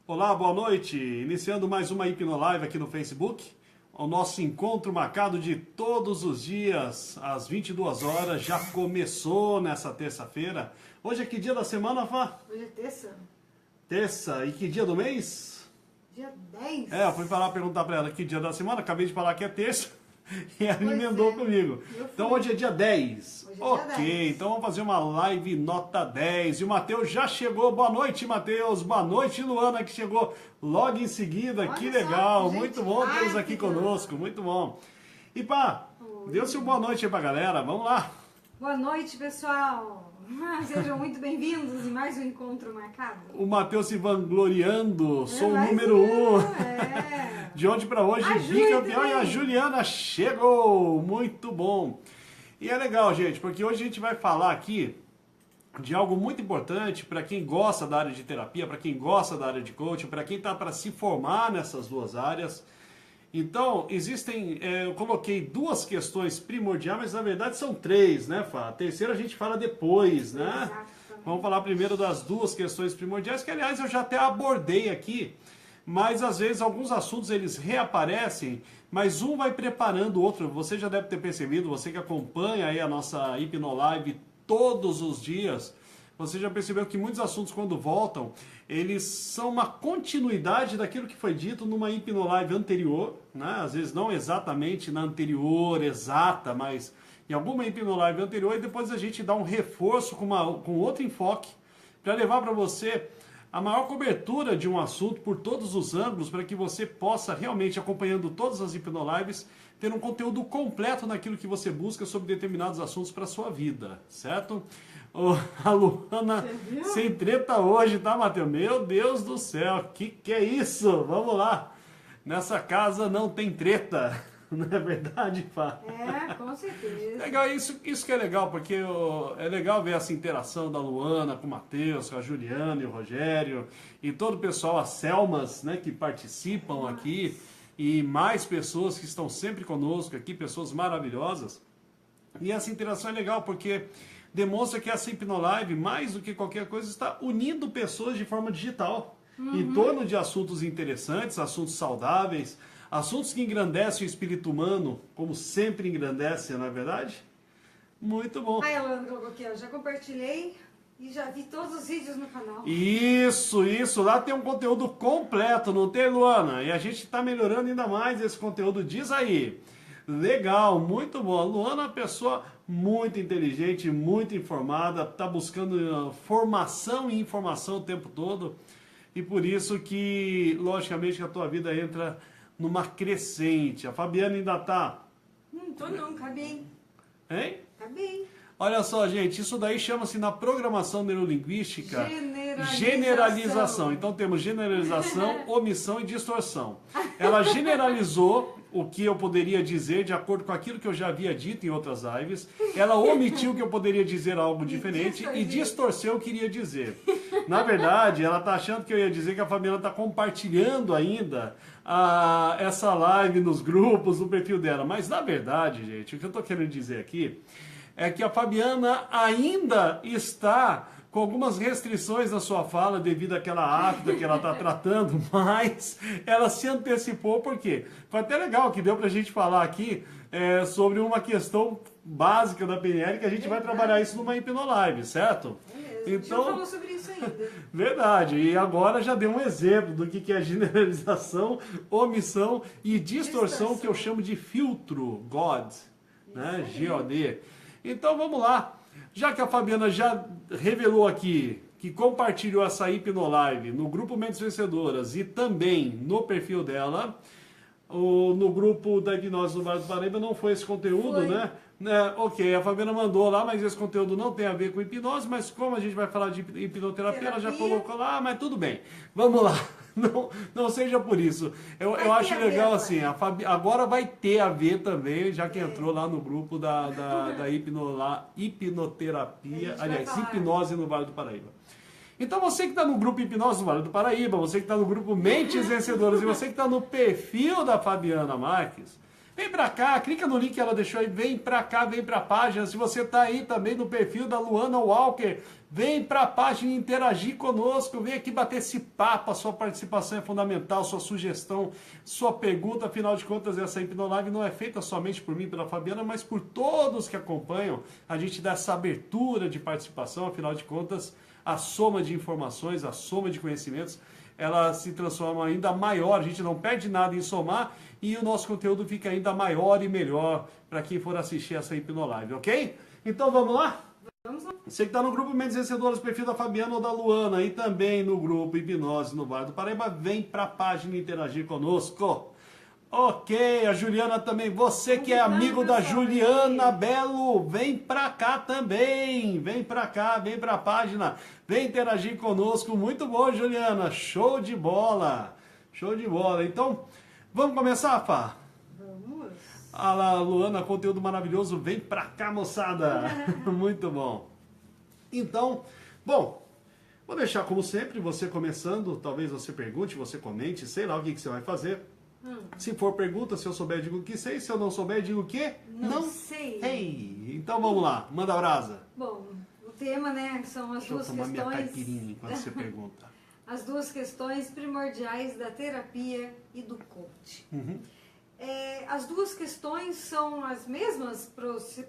Olá, boa noite. Iniciando mais uma Hipnolive aqui no Facebook. O nosso encontro marcado de todos os dias, às 22 horas, já começou nessa terça-feira. Hoje é que dia da semana, Fá? Hoje é terça. Terça. E que dia do mês? Dia 10. Eu fui perguntar pra ela que dia da semana, acabei de falar que é terça. E ela Pois emendou é. comigo. Então hoje é dia 10. Hoje é Ok, dia 10. então vamos fazer uma live nota 10. E o Matheus já chegou. Boa noite, Matheus. Boa noite, Luana, que chegou logo em seguida. Olha Que só, legal. gente. Muito bom Ai, tê-los aqui que legal. conosco. Muito bom. E pá, Oi. deu-se uma boa noite aí pra galera. Vamos lá. Boa noite, pessoal. Sejam muito bem-vindos em mais um encontro marcado. O Matheus se vangloriando. Sou o Mas número 1. É. De hoje pra hoje, A Ju bicampeão, também. e a Juliana chegou. Muito bom. E é legal, gente, porque hoje a gente vai falar aqui de algo muito importante para quem gosta da área de terapia, para quem gosta da área de coaching, para quem está para se formar nessas duas áreas. Então, existem, eu coloquei duas questões primordiais, mas na verdade são três, né, Fá? A terceira a gente fala depois, né? Exatamente. Vamos falar primeiro das duas questões primordiais, que aliás eu já até abordei aqui, mas às vezes alguns assuntos eles reaparecem, mas um vai preparando o outro. Você já deve ter percebido, você que acompanha aí a nossa Hipnolive todos os dias, você já percebeu que muitos assuntos quando voltam, eles são uma continuidade daquilo que foi dito numa Hipnolive anterior, né? Às vezes não exatamente na anterior, exata, mas em alguma Hipnolive anterior, e depois a gente dá um reforço com outro enfoque, para levar para você a maior cobertura de um assunto por todos os ângulos, para que você possa realmente, acompanhando todas as Hipnolives, ter um conteúdo completo naquilo que você busca sobre determinados assuntos para a sua vida, certo? A Luana Você viu? sem treta hoje, tá, Matheus? Meu Deus do céu, que é isso? Vamos lá. Nessa casa não tem treta, não é verdade, Fá? É, com certeza. Legal, isso que é legal, porque é legal ver essa interação da Luana com o Matheus, com a Juliana e o Rogério, e todo o pessoal, as Selmas, né, que participam aqui, e mais pessoas que estão sempre conosco aqui, pessoas maravilhosas. E essa interação é legal, porque demonstra que essa Hipnolive, mais do que qualquer coisa, está unindo pessoas de forma digital, em torno de assuntos interessantes, assuntos saudáveis, assuntos que engrandecem o espírito humano, como sempre engrandece, não é verdade? Muito bom. Ai, Alana colocou aqui, ó. Já compartilhei e já vi todos os vídeos no canal. Isso. Lá tem um conteúdo completo, não tem, Luana? E a gente está melhorando ainda mais esse conteúdo. Diz aí. Legal, muito bom. A Luana é uma pessoa muito inteligente, muito informada, está buscando formação e informação o tempo todo. E por isso que, logicamente, a tua vida entra numa crescente. A Fabiana ainda está... Tô não, acabei. Hein? Acabei. Olha só, gente, isso daí chama-se na programação neurolinguística Generalização. generalização. Então temos generalização, omissão e distorção. Ela generalizou o que eu poderia dizer de acordo com aquilo que eu já havia dito em outras lives. Ela omitiu que eu poderia dizer algo diferente e distorceu o que iria dizer. Na verdade, ela está achando que eu ia dizer que a Fabiana está compartilhando ainda essa live nos grupos, no perfil dela. Mas na verdade, gente, o que eu estou querendo dizer aqui é que a Fabiana ainda está com algumas restrições na sua fala devido àquela afta que ela está tratando, mas ela se antecipou, por quê? Foi até legal que deu para a gente falar aqui sobre uma questão básica da PNL, que a gente vai trabalhar isso numa Hipnolive, certo? A gente não falou sobre isso ainda. Verdade, e agora já deu um exemplo do que é generalização, omissão e distorção, que eu chamo de filtro, God, né? G-O-D. Então vamos lá, já que a Fabiana já revelou aqui que compartilhou essa Hipnolive no grupo Mentes Vencedoras e também no perfil dela, no grupo da Hipnose do Vale do Paraíba não foi esse conteúdo, Foi. né? Ok, a Fabiana mandou lá, mas esse conteúdo não tem a ver com hipnose, mas como a gente vai falar de hipnoterapia, ela já colocou lá, mas tudo bem, vamos lá. Não seja por isso. Eu acho legal assim, a agora vai ter a ver também, já que entrou lá no grupo da hipnoterapia, aliás, hipnose no Vale do Paraíba. Então você que está no grupo Hipnose no Vale do Paraíba, você que está no grupo Mentes Vencedoras e você que está no perfil da Fabiana Marques, Vem pra cá, clica no link que ela deixou aí, vem pra cá, vem pra página. Se você tá aí também no perfil da Luana Walker, vem pra página interagir conosco, vem aqui bater esse papo, a sua participação é fundamental, sua sugestão, sua pergunta, afinal de contas essa Hipnolive não é feita somente por mim e pela Fabiana, mas por todos que acompanham. A gente dá essa abertura de participação, afinal de contas, a soma de informações, a soma de conhecimentos, ela se transforma ainda maior, a gente não perde nada em somar e o nosso conteúdo fica ainda maior e melhor para quem for assistir essa Hipnolive, ok? Então vamos lá? Vamos lá. Você que está no grupo Mentes Vencedoras, perfil da Fabiana ou da Luana e também no grupo Hipnose no Vale do Paraíba, vem para a página interagir conosco. Ok, a Juliana também, você que é amigo da Juliana Belo, vem pra cá também, vem pra cá, vem pra página, vem interagir conosco, muito bom, Juliana, show de bola, então, vamos começar, Fá? Vamos. Ah lá, Luana, conteúdo maravilhoso, vem pra cá, moçada, muito bom. Então, bom, vou deixar como sempre, você começando, talvez você pergunte, você comente, sei lá o que você vai fazer. Se for pergunta, se eu souber, digo que sei. Se eu não souber, digo que não sei. Ei, então vamos lá, manda a brasa. Bom, o tema, né, são as duas Deixa eu tomar minha questões. caipirinha enquanto você pergunta. As duas questões primordiais da terapia e do coach. As duas questões são as mesmas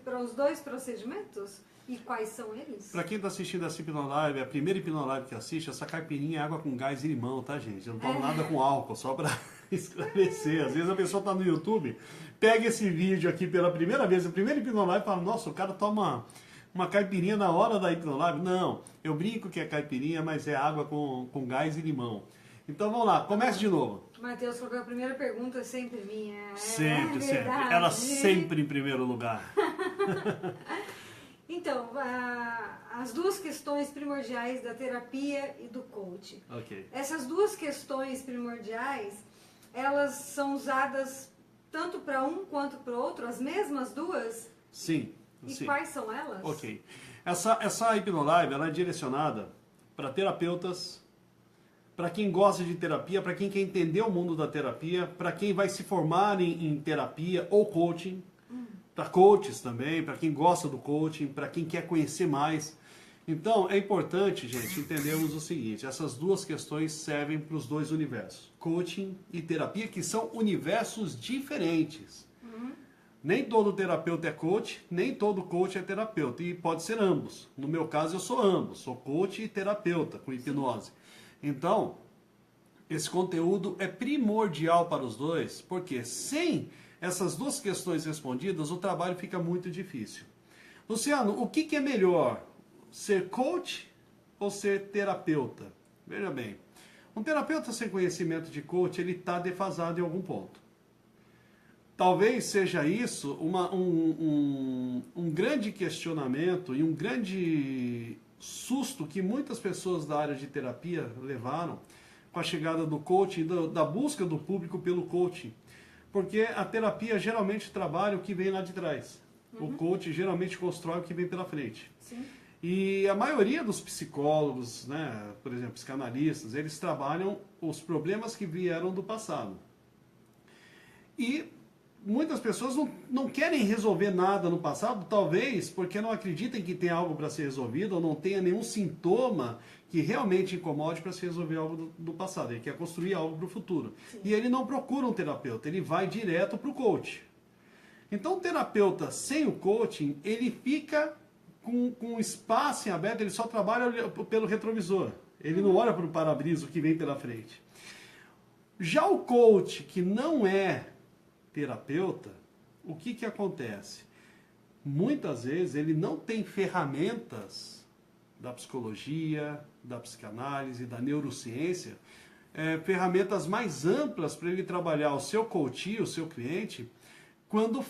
para os dois procedimentos? E quais são eles? Pra quem tá assistindo essa Hipnolive, a primeira Hipnolive que assiste, essa caipirinha é água com gás e limão, tá, gente? Eu não tomo nada com álcool, só pra esclarecer. Às vezes a pessoa tá no YouTube, pega esse vídeo aqui pela primeira vez, a primeira Hipnolive, e fala, nossa, o cara toma uma caipirinha na hora da Hipnolive. Não, eu brinco que é caipirinha, mas é água com gás e limão. Então vamos lá, comece de novo. Matheus, qual é a primeira pergunta? Sempre minha. Sempre, sempre. Verdade. Ela sempre em primeiro lugar. Então, as duas questões primordiais da terapia e do coach. Ok. Essas duas questões primordiais, elas são usadas tanto para um quanto para o outro, as mesmas duas? Sim. E sim. quais são elas? Ok. Essa Hipnolive, ela é direcionada para terapeutas, para quem gosta de terapia, para quem quer entender o mundo da terapia, para quem vai se formar em terapia ou coaching, para coaches também, para quem gosta do coaching, para quem quer conhecer mais. Então, é importante, gente, entendermos o seguinte, essas duas questões servem para os dois universos, coaching e terapia, que são universos diferentes. Nem todo terapeuta é coach, nem todo coach é terapeuta, e pode ser ambos. No meu caso, eu sou ambos, sou coach e terapeuta com hipnose. Então, esse conteúdo é primordial para os dois, porque sem essas duas questões respondidas, o trabalho fica muito difícil. Luciano, o que é melhor? Ser coach ou ser terapeuta? Veja bem, um terapeuta sem conhecimento de coach, ele está defasado em algum ponto. Talvez seja isso um grande questionamento e um grande susto que muitas pessoas da área de terapia levaram com a chegada do coaching, da busca do público pelo coaching. Porque a terapia geralmente trabalha o que vem lá de trás. O coach geralmente constrói o que vem pela frente. Sim. E a maioria dos psicólogos, né, por exemplo, psicanalistas, eles trabalham os problemas que vieram do passado. E muitas pessoas não querem resolver nada no passado, talvez porque não acreditem que tem algo para ser resolvido ou não tenha nenhum sintoma que realmente incomode para se resolver algo do passado. Ele quer construir algo para o futuro. Sim. E ele não procura um terapeuta, ele vai direto para o coach. Então o terapeuta sem o coaching, ele fica com espaço em aberto, ele só trabalha pelo retrovisor. Ele não olha para o para-brisa, o que vem pela frente. Já o coach que não é terapeuta, o que acontece? Muitas vezes ele não tem ferramentas da psicologia, da psicanálise, da neurociência, ferramentas mais amplas para ele trabalhar o seu coach, o seu cliente, quando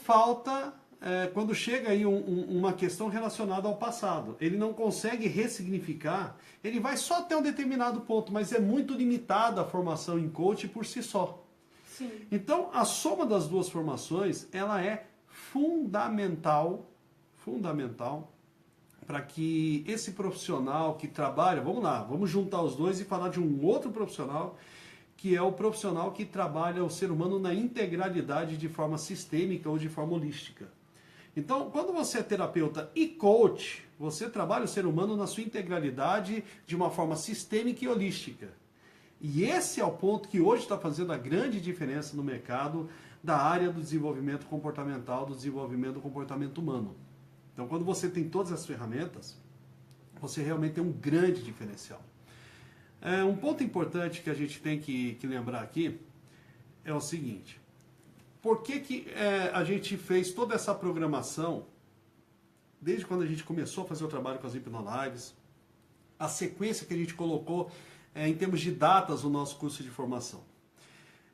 quando chega aí uma questão relacionada ao passado. Ele não consegue ressignificar, ele vai só até um determinado ponto, mas é muito limitada a formação em coach por si só. Sim. Então, a soma das duas formações, ela é fundamental para que esse profissional que trabalha, vamos lá, vamos juntar os dois e falar de um outro profissional que é o profissional que trabalha o ser humano na integralidade de forma sistêmica ou de forma holística. Então, quando você é terapeuta e coach, você trabalha o ser humano na sua integralidade de uma forma sistêmica e holística. E esse é o ponto que hoje está fazendo a grande diferença no mercado da área do desenvolvimento comportamental, do desenvolvimento do comportamento humano. Então, quando você tem todas as ferramentas, você realmente tem um grande diferencial. Um ponto importante que a gente tem que lembrar aqui é o seguinte. Por que a gente fez toda essa programação, desde quando a gente começou a fazer o trabalho com as hipnolives, a sequência que a gente colocou em termos de datas no nosso curso de formação?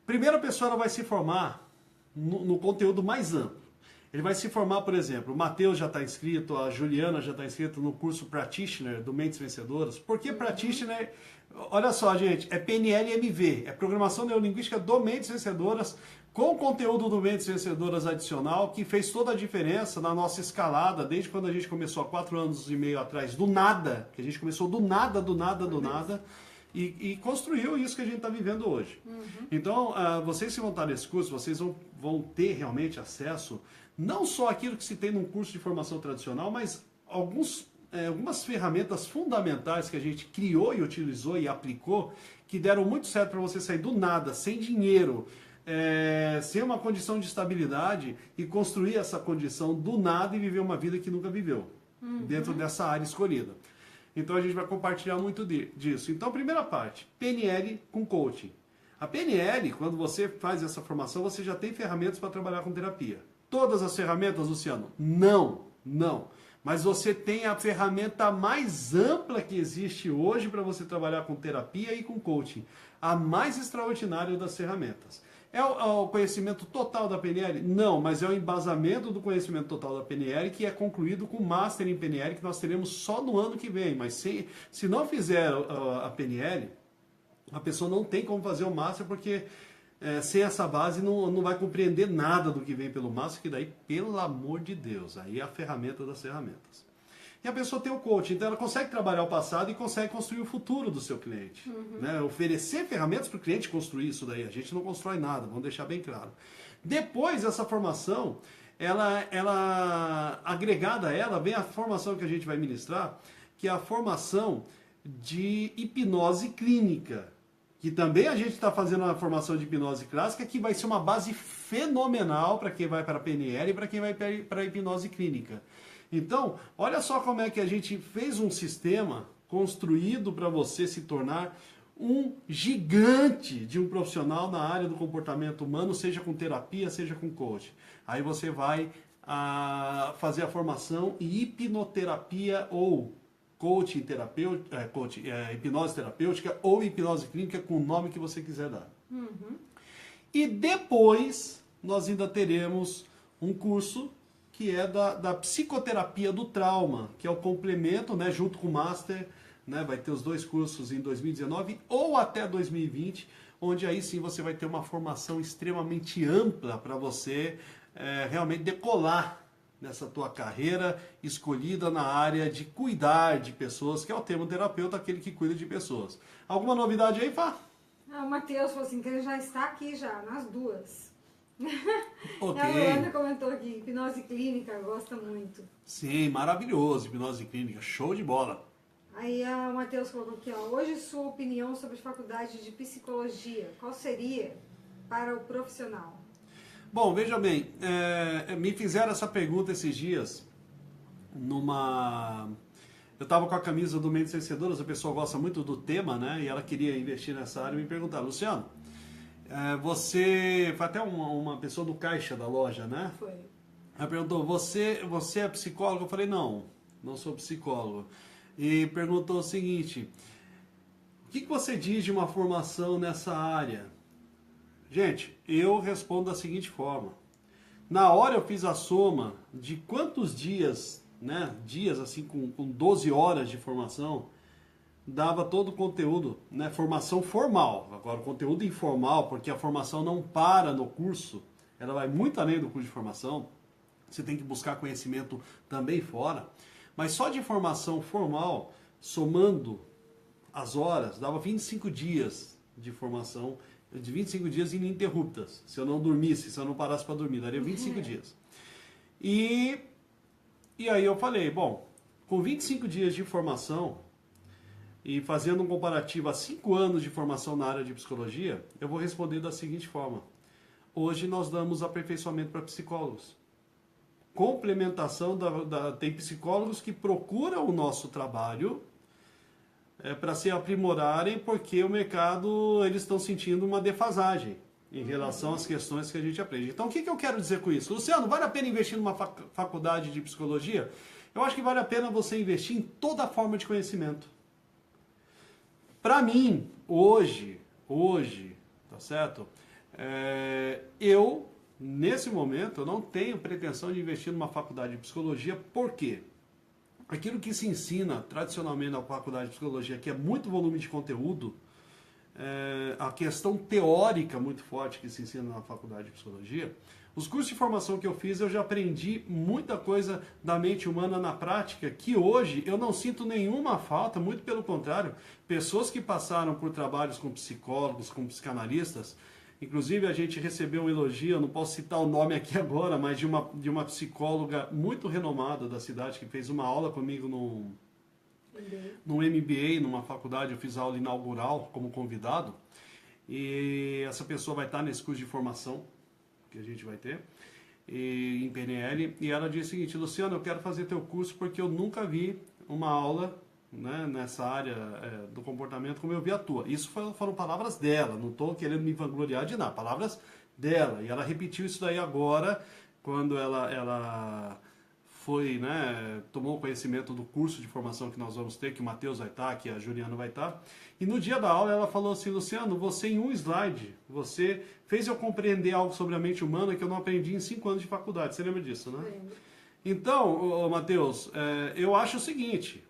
Primeiro, a pessoa ela vai se formar no conteúdo mais amplo. Ele vai se formar, por exemplo, o Matheus já está inscrito, a Juliana já está inscrita no curso Practitioner do Mentes Vencedoras. Por que Practitioner? Olha só, gente, é PNL-MV, é Programação Neurolinguística do Mentes Vencedoras, com conteúdo do Mentes Vencedoras adicional, que fez toda a diferença na nossa escalada, desde quando a gente começou há 4 anos e meio atrás, do nada, que a gente começou do nada, e construiu isso que a gente está vivendo hoje. Então, vocês se montarem nesse curso, vocês vão ter realmente acesso, não só aquilo que se tem num curso de formação tradicional, mas algumas ferramentas fundamentais que a gente criou e utilizou e aplicou, que deram muito certo para você sair do nada, sem dinheiro, sem uma condição de estabilidade e construir essa condição do nada e viver uma vida que nunca viveu, dentro dessa área escolhida. Então a gente vai compartilhar muito disso. Então, primeira parte, PNL com coaching. A PNL, quando você faz essa formação, você já tem ferramentas para trabalhar com terapia. Todas as ferramentas, Luciano? Não. Mas você tem a ferramenta mais ampla que existe hoje para você trabalhar com terapia e com coaching. A mais extraordinária das ferramentas. É o conhecimento total da PNL? Não, mas é o embasamento do conhecimento total da PNL que é concluído com o Master em PNL que nós teremos só no ano que vem. Mas se não fizer a PNL, a pessoa não tem como fazer o Master porque sem essa base não vai compreender nada do que vem pelo Master, que daí, pelo amor de Deus, aí é a ferramenta das ferramentas. E a pessoa tem o coaching, então ela consegue trabalhar o passado e consegue construir o futuro do seu cliente. Né? Oferecer ferramentas para o cliente construir isso daí. A gente não constrói nada, vamos deixar bem claro. Depois, essa formação, ela agregada a ela, vem a formação que a gente vai ministrar, que é a formação de hipnose clínica. Que também a gente está fazendo uma formação de hipnose clássica, que vai ser uma base fenomenal para quem vai para a PNL e para quem vai para a hipnose clínica. Então, olha só como é que a gente fez um sistema construído para você se tornar um gigante de um profissional na área do comportamento humano, seja com terapia, seja com coaching. Aí você vai fazer a formação em hipnoterapia ou coaching terapêutica, hipnose terapêutica ou hipnose clínica, com o nome que você quiser dar. E depois nós ainda teremos um curso que é da psicoterapia do trauma, que é o complemento, né, junto com o Master, né, vai ter os 2 cursos em 2019 ou até 2020, onde aí sim você vai ter uma formação extremamente ampla para você realmente decolar nessa tua carreira escolhida na área de cuidar de pessoas, que é o termo terapeuta, aquele que cuida de pessoas. Alguma novidade aí, Fá? O Matheus falou assim que ele já está aqui já, nas 2. Ok. A Luana comentou aqui, hipnose clínica, gosta muito. Sim, maravilhoso, hipnose clínica, show de bola. Aí o Matheus colocou aqui, hoje sua opinião sobre faculdade de psicologia, qual seria para o profissional? Bom, veja bem, me fizeram essa pergunta esses dias eu estava com a camisa do Mentes Vencedoras, a pessoa gosta muito do tema, né? E ela queria investir nessa área e me perguntar, Luciano, você... Foi até uma pessoa do caixa da loja, né? Foi. Ela perguntou, você é psicólogo? Eu falei, não sou psicólogo. E perguntou o seguinte, o que você diz de uma formação nessa área? Gente, eu respondo da seguinte forma. Na hora eu fiz a soma de quantos dias, né? Dias assim com 12 horas de formação, dava todo o conteúdo, né? Formação formal. Agora, o conteúdo informal, porque a formação não para no curso, ela vai muito além do curso de formação. Você tem que buscar conhecimento também fora. Mas só de formação formal, somando as horas, dava 25 dias de formação de 25 dias ininterruptas. Se eu não dormisse, se eu não parasse para dormir, daria 25 dias. E aí eu falei, bom, com 25 dias de formação e fazendo um comparativo a 5 anos de formação na área de psicologia, eu vou responder da seguinte forma. Hoje nós damos aperfeiçoamento para psicólogos. Complementação, tem psicólogos que procuram o nosso trabalho para se aprimorarem, porque o mercado, eles estão sentindo uma defasagem em relação às questões que a gente aprende. Então, o que eu quero dizer com isso? Luciano, vale a pena investir numa faculdade de psicologia? Eu acho que vale a pena você investir em toda forma de conhecimento. Para mim, hoje, tá certo? Nesse momento, eu não tenho pretensão de investir numa faculdade de psicologia. Por quê? Aquilo que se ensina tradicionalmente na faculdade de psicologia, que é muito volume de conteúdo, a questão teórica muito forte que se ensina na faculdade de psicologia, os cursos de formação que eu fiz, eu já aprendi muita coisa da mente humana na prática, que hoje eu não sinto nenhuma falta, muito pelo contrário, pessoas que passaram por trabalhos com psicólogos, com psicanalistas, inclusive a gente recebeu um elogio, eu não posso citar o nome aqui agora, mas de uma psicóloga muito renomada da cidade, que fez uma aula comigo num MBA, numa faculdade, eu fiz a aula inaugural como convidado, e essa pessoa vai estar nesse curso de formação que a gente vai ter, em PNL, e ela disse o seguinte, Luciano, eu quero fazer teu curso porque eu nunca vi uma aula, né, nessa área do comportamento como eu vi a tua. Isso foram palavras dela, não estou querendo me vangloriar de nada, palavras dela, e ela repetiu isso daí agora, quando ela foi, né, tomou conhecimento do curso de formação que nós vamos ter, que o Matheus vai estar, que a Juliana vai estar, e no dia da aula ela falou assim, Luciano, você em um slide, você fez eu compreender algo sobre a mente humana que eu não aprendi em 5 anos de faculdade, você lembra disso, né? Sim. Então, Matheus, eu acho o seguinte,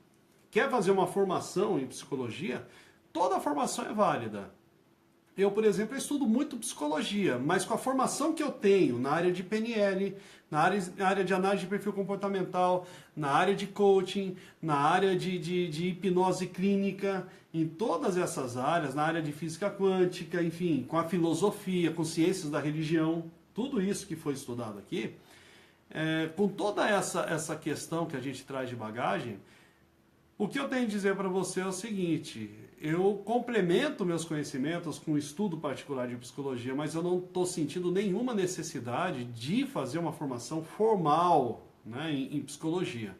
quer fazer uma formação em psicologia, toda a formação é válida. Eu, por exemplo, estudo muito psicologia, mas com a formação que eu tenho na área de PNL, na área de análise de perfil comportamental, na área de coaching, na área de hipnose clínica, em todas essas áreas, na área de física quântica, enfim, com a filosofia, com ciências da religião, tudo isso que foi estudado aqui, com toda essa questão que a gente traz de bagagem, o que eu tenho a dizer para você é o seguinte, eu complemento meus conhecimentos com estudo particular de psicologia, mas eu não estou sentindo nenhuma necessidade de fazer uma formação formal, né, em psicologia.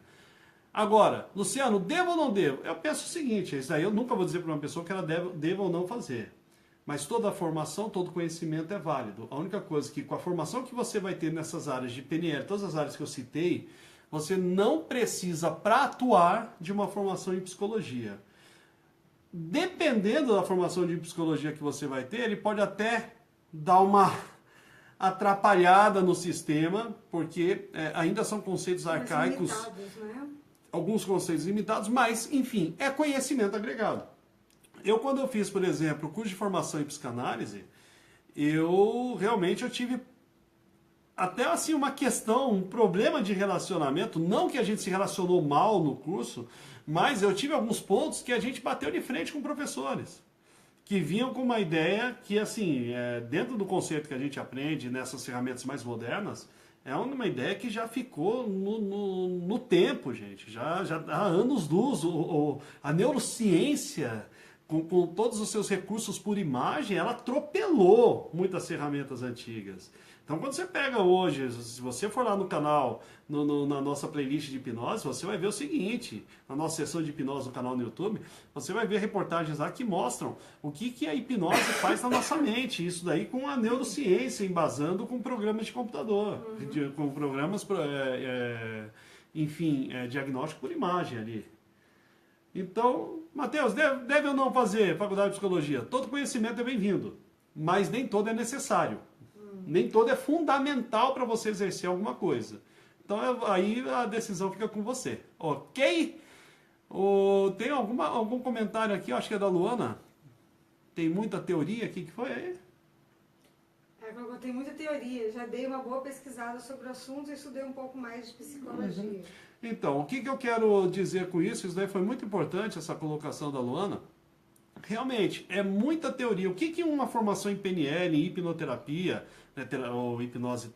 Agora, Luciano, devo ou não devo? Eu penso o seguinte, isso aí eu nunca vou dizer para uma pessoa que ela deva ou não fazer. Mas toda formação, todo conhecimento é válido. A única coisa é que com a formação que você vai ter nessas áreas de PNL, todas as áreas que eu citei, você não precisa, para atuar, de uma formação em psicologia. Dependendo da formação de psicologia que você vai ter, ele pode até dar uma atrapalhada no sistema, porque ainda são conceitos arcaicos, né? Alguns conceitos limitados, mas, enfim, é conhecimento agregado. Quando eu fiz, por exemplo, o curso de formação em psicanálise, eu tive até assim uma questão, um problema de relacionamento, não que a gente se relacionou mal no curso, mas eu tive alguns pontos que a gente bateu de frente com professores, que vinham com uma ideia que, assim, dentro do conceito que a gente aprende nessas ferramentas mais modernas, é uma ideia que já ficou no tempo, gente, já há anos-luz. A neurociência, com todos os seus recursos por imagem, ela atropelou muitas ferramentas antigas. Então, quando você pega hoje, se você for lá no canal, na nossa playlist de hipnose, você vai ver o seguinte, na nossa sessão de hipnose no canal no YouTube, você vai ver reportagens lá que mostram o que a hipnose faz na nossa mente. Isso daí com a neurociência, embasando com programas de computador, com programas, diagnóstico por imagem ali. Então, Matheus, deve ou não fazer faculdade de psicologia? Todo conhecimento é bem-vindo, mas nem todo é necessário. Nem todo é fundamental para você exercer alguma coisa. Então, aí a decisão fica com você. Ok? Tem algum comentário aqui, acho que é da Luana. Tem muita teoria aqui, que foi aí? Tem muita teoria. Já dei uma boa pesquisada sobre o assunto e estudei um pouco mais de psicologia. Então, o que eu quero dizer com isso? Isso daí foi muito importante, essa colocação da Luana. Realmente, é muita teoria. O que que uma formação em PNL, em hipnoterapia, né, ou hipnose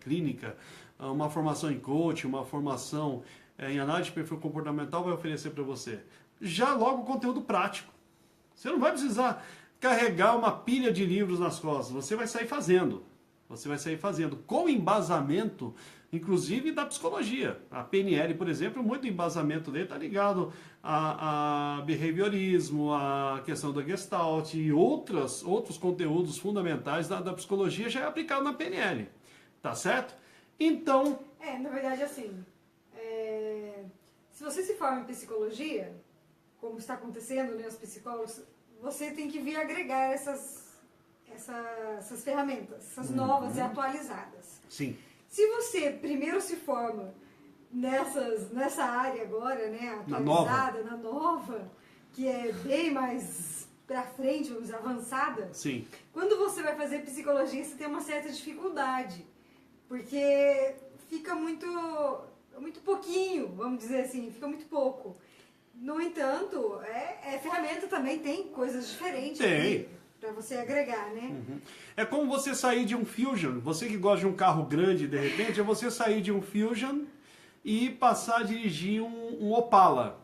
clínica, uma formação em coaching, uma formação em análise de perfil comportamental vai oferecer para você? Já logo conteúdo prático. Você não vai precisar carregar uma pilha de livros nas costas. Você vai sair fazendo. Você vai sair fazendo com embasamento, inclusive da psicologia. A PNL, por exemplo, muito embasamento dele está ligado a behaviorismo, a questão da Gestalt e outros conteúdos fundamentais da psicologia já é aplicado na PNL. Tá certo? Então... na verdade, assim, se você se forma em psicologia, como está acontecendo, né, os psicólogos, você tem que vir agregar essas ferramentas, essas novas e atualizadas. Sim. Se você primeiro se forma nessa área agora, né, atualizada, na nova, que é bem mais pra frente, vamos dizer, avançada, sim, quando você vai fazer psicologia, você tem uma certa dificuldade, porque fica muito pouquinho, vamos dizer assim, fica muito pouco. No entanto, ferramenta também tem coisas diferentes. Tem. Para você agregar, né? É como você sair de um Fusion. Você que gosta de um carro grande, de repente, é você sair de um Fusion e passar a dirigir um Opala.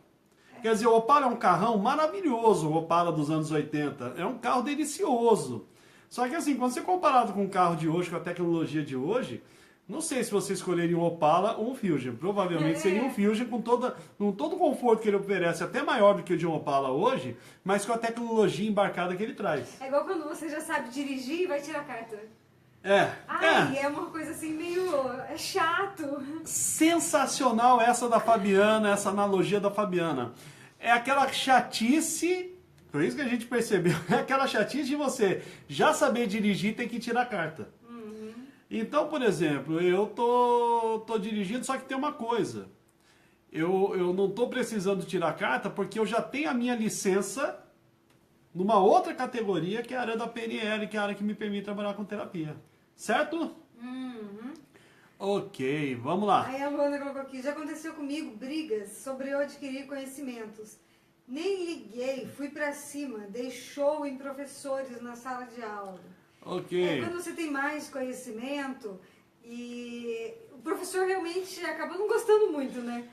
Quer dizer, o Opala é um carrão maravilhoso, o Opala dos anos 80. É um carro delicioso. Só que assim, quando você comparado com o carro de hoje, com a tecnologia de hoje, não sei se você escolheria um Opala ou um Fusion. Provavelmente seria um Fusion com todo o conforto que ele oferece, até maior do que o de um Opala hoje, mas com a tecnologia embarcada que ele traz. É igual quando você já sabe dirigir e vai tirar a carta. É uma coisa assim meio... é chato. Sensacional essa da Fabiana, essa analogia da Fabiana. É aquela chatice, por isso que a gente percebeu, é aquela chatice de você já saber dirigir e ter que tirar a carta. Então, por exemplo, eu tô dirigindo, só que tem uma coisa. Eu não estou precisando tirar a carta porque eu já tenho a minha licença numa outra categoria, que é a área da PNL, que é a área que me permite trabalhar com terapia. Certo? Ok, vamos lá. Aí a Luana colocou aqui, já aconteceu comigo brigas sobre eu adquirir conhecimentos. Nem liguei, fui pra cima, dei show em professores na sala de aula. Ok. Quando você tem mais conhecimento e o professor realmente acaba não gostando muito, né?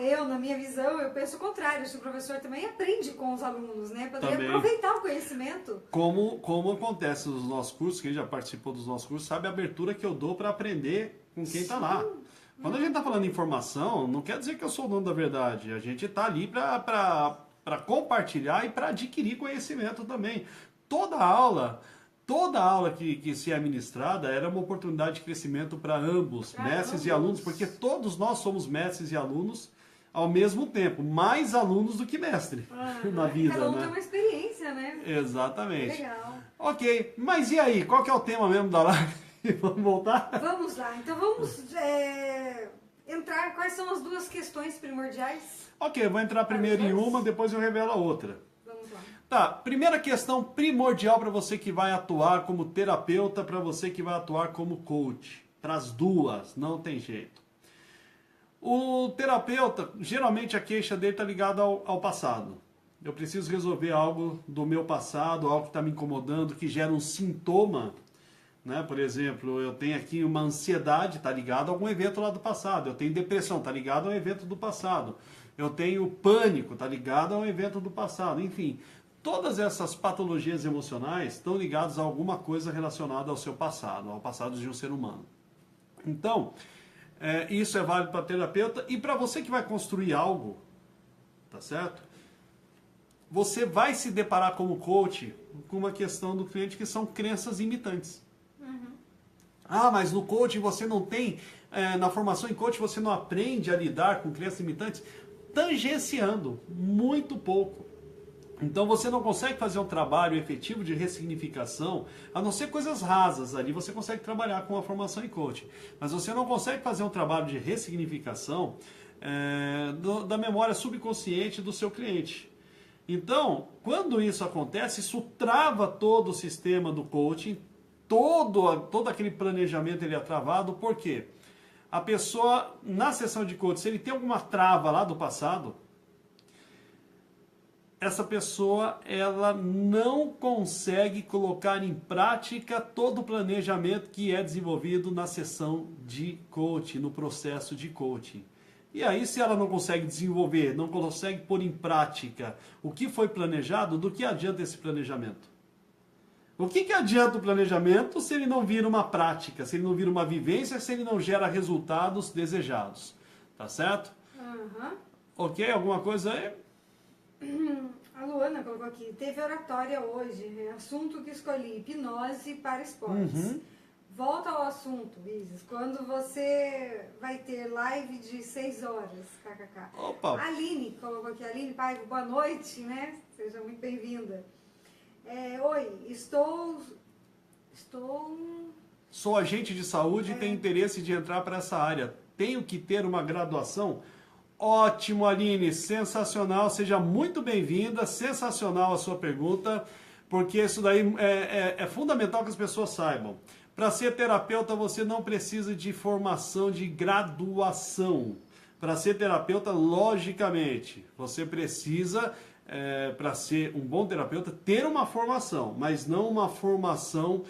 Eu, na minha visão, eu penso o contrário. Se o professor também aprende com os alunos, né? Para aproveitar o conhecimento. Como acontece nos nossos cursos, quem já participou dos nossos cursos sabe a abertura que eu dou para aprender com quem está lá. Quando a gente está falando de informação, não quer dizer que eu sou o dono da verdade. A gente está ali para compartilhar e para adquirir conhecimento também. Toda aula que se é ministrada era uma oportunidade de crescimento para ambos, mestres e alunos, porque todos nós somos mestres e alunos ao mesmo tempo, mais alunos do que mestre na vida. Cada um né? tem uma experiência, né? Exatamente. Legal. Ok, mas e aí? Qual que é o tema mesmo da live? Vamos voltar? Vamos lá, então vamos entrar. Quais são as duas questões primordiais? Ok, eu vou entrar primeiro em uma, depois eu revelo a outra. Vamos lá. Tá, primeira questão primordial para você que vai atuar como terapeuta, para você que vai atuar como coach. Para as duas, não tem jeito. O terapeuta, geralmente a queixa dele está ligada ao passado. Eu preciso resolver algo do meu passado, algo que está me incomodando, que gera um sintoma. Né? Por exemplo, eu tenho aqui uma ansiedade, está ligado a algum evento lá do passado. Eu tenho depressão, está ligado a um evento do passado. Eu tenho pânico, está ligado a um evento do passado. Enfim, todas essas patologias emocionais estão ligadas a alguma coisa relacionada ao seu passado, ao passado de um ser humano. Então, isso é válido para terapeuta e para você que vai construir algo, tá certo? Você vai se deparar como coach com uma questão do cliente que são crenças limitantes. Mas no coaching você não tem, na formação em coaching você não aprende a lidar com crenças limitantes, tangenciando muito pouco. Então você não consegue fazer um trabalho efetivo de ressignificação, a não ser coisas rasas ali, você consegue trabalhar com a formação em coaching. Mas você não consegue fazer um trabalho de ressignificação da memória subconsciente do seu cliente. Então, quando isso acontece, isso trava todo o sistema do coaching, todo aquele planejamento ele é travado. Por quê? A pessoa, na sessão de coaching, se ele tem alguma trava lá do passado, essa pessoa ela não consegue colocar em prática todo o planejamento que é desenvolvido na sessão de coaching, no processo de coaching. E aí, se ela não consegue desenvolver, não consegue pôr em prática o que foi planejado, do que adianta esse planejamento? O que adianta o planejamento se ele não vira uma prática, se ele não vira uma vivência, se ele não gera resultados desejados? Tá certo? Uhum. Ok? Alguma coisa aí? A Luana colocou aqui, teve oratória hoje, assunto que escolhi, hipnose para esportes. Volta ao assunto, Isis, quando você vai ter live de 6 horas, kkk. Opa! A Aline colocou aqui, Aline Paiva, boa noite, né? Seja muito bem-vinda. Oi, Sou agente de saúde e tenho interesse de entrar para essa área. Tenho que ter uma graduação? Ótimo, Aline, sensacional, seja muito bem-vinda, sensacional a sua pergunta, porque isso daí é fundamental que as pessoas saibam. Para ser terapeuta, você não precisa de formação de graduação. Para ser terapeuta, logicamente, você precisa, para ser um bom terapeuta, ter uma formação, mas não uma formação,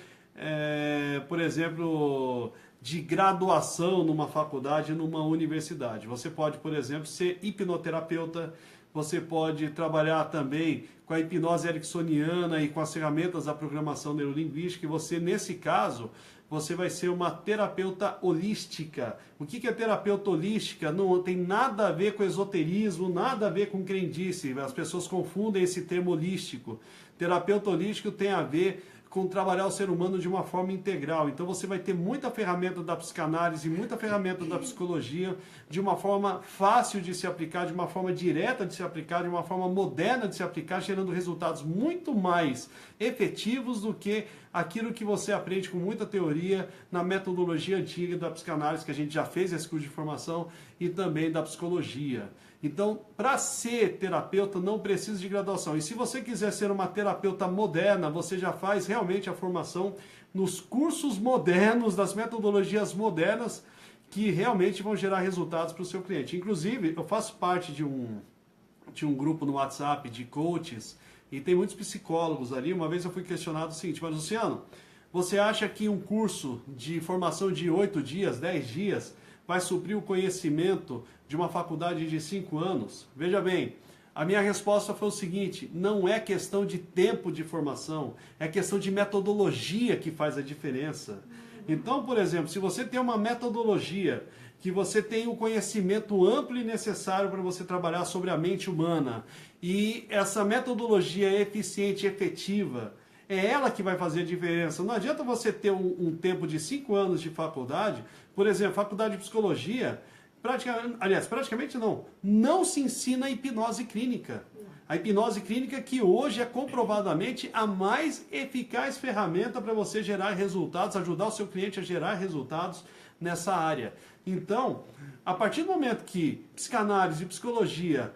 por exemplo, de graduação numa faculdade, numa universidade. Você pode, por exemplo, ser hipnoterapeuta, você pode trabalhar também com a hipnose ericksoniana e com as ferramentas da programação neurolinguística, e você, nesse caso, você vai ser uma terapeuta holística. O que é terapeuta holística? Não tem nada a ver com esoterismo, nada a ver com crendice. As pessoas confundem esse termo holístico. Terapeuta holístico tem a ver com trabalhar o ser humano de uma forma integral. Então você vai ter muita ferramenta da psicanálise, muita ferramenta da psicologia, de uma forma fácil de se aplicar, de uma forma direta de se aplicar, de uma forma moderna de se aplicar, gerando resultados muito mais efetivos do que aquilo que você aprende com muita teoria na metodologia antiga da psicanálise, que a gente já fez esse curso de formação, e também da psicologia. Então, para ser terapeuta, não precisa de graduação. E se você quiser ser uma terapeuta moderna, você já faz realmente a formação nos cursos modernos, das metodologias modernas, que realmente vão gerar resultados para o seu cliente. Inclusive, eu faço parte de um grupo no WhatsApp de coaches, e tem muitos psicólogos ali. Uma vez eu fui questionado o seguinte: mas Luciano, você acha que um curso de formação de 8 dias, 10 dias, vai suprir o conhecimento de uma faculdade de 5 anos? Veja bem, a minha resposta foi o seguinte: não é questão de tempo de formação, é questão de metodologia que faz a diferença. Então, por exemplo, se você tem uma metodologia, que você tem o conhecimento amplo e necessário para você trabalhar sobre a mente humana, e essa metodologia é eficiente e efetiva, é ela que vai fazer a diferença. Não adianta você ter um tempo de 5 anos de faculdade. Por exemplo, faculdade de psicologia, praticamente não se ensina a hipnose clínica. A hipnose clínica, que hoje é comprovadamente a mais eficaz ferramenta para você gerar resultados, ajudar o seu cliente a gerar resultados nessa área. Então, a partir do momento que psicanálise e psicologia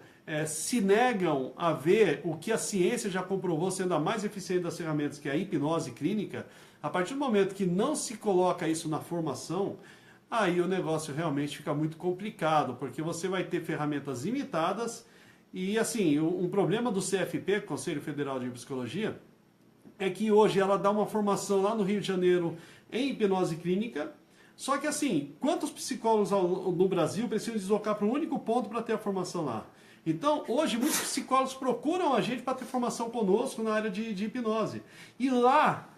se negam a ver o que a ciência já comprovou sendo a mais eficiente das ferramentas, que é a hipnose clínica, a partir do momento que não se coloca isso na formação, aí o negócio realmente fica muito complicado, porque você vai ter ferramentas limitadas. E assim, um problema do CFP, Conselho Federal de Psicologia, é que hoje ela dá uma formação lá no Rio de Janeiro em hipnose clínica. Só que assim, quantos psicólogos no Brasil precisam deslocar para um único ponto para ter a formação lá? Então, hoje, muitos psicólogos procuram a gente para ter formação conosco na área de hipnose. E lá,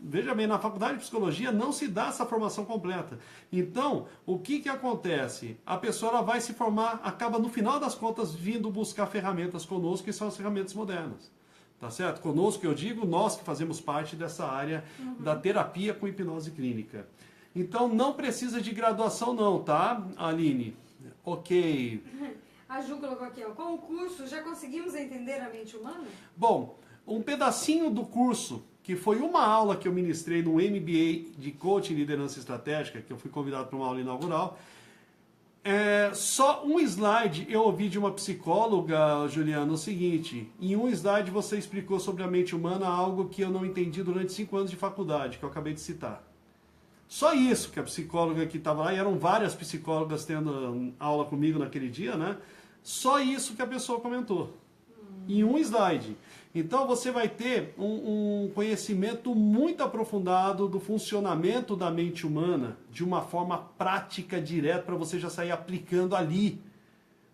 veja bem, na faculdade de psicologia não se dá essa formação completa. Então, o que acontece? A pessoa ela vai se formar, acaba no final das contas vindo buscar ferramentas conosco, que são as ferramentas modernas. Tá certo? Conosco, eu digo, nós que fazemos parte dessa área da terapia com hipnose clínica. Então, não precisa de graduação não, tá, Aline? Ok. A Ju colocou aqui, ó, com o curso já conseguimos entender a mente humana? Bom, um pedacinho do curso, que foi uma aula que eu ministrei no MBA de Coaching e Liderança Estratégica, que eu fui convidado para uma aula inaugural. Só um slide eu ouvi de uma psicóloga, Juliana, o seguinte: em um slide você explicou sobre a mente humana algo que eu não entendi durante 5 anos de faculdade, que eu acabei de citar. Só isso que a psicóloga que estava lá, e eram várias psicólogas tendo aula comigo naquele dia, né? Só isso que a pessoa comentou. em um slide. Então você vai ter um conhecimento muito aprofundado do funcionamento da mente humana de uma forma prática, direta, para você já sair aplicando ali.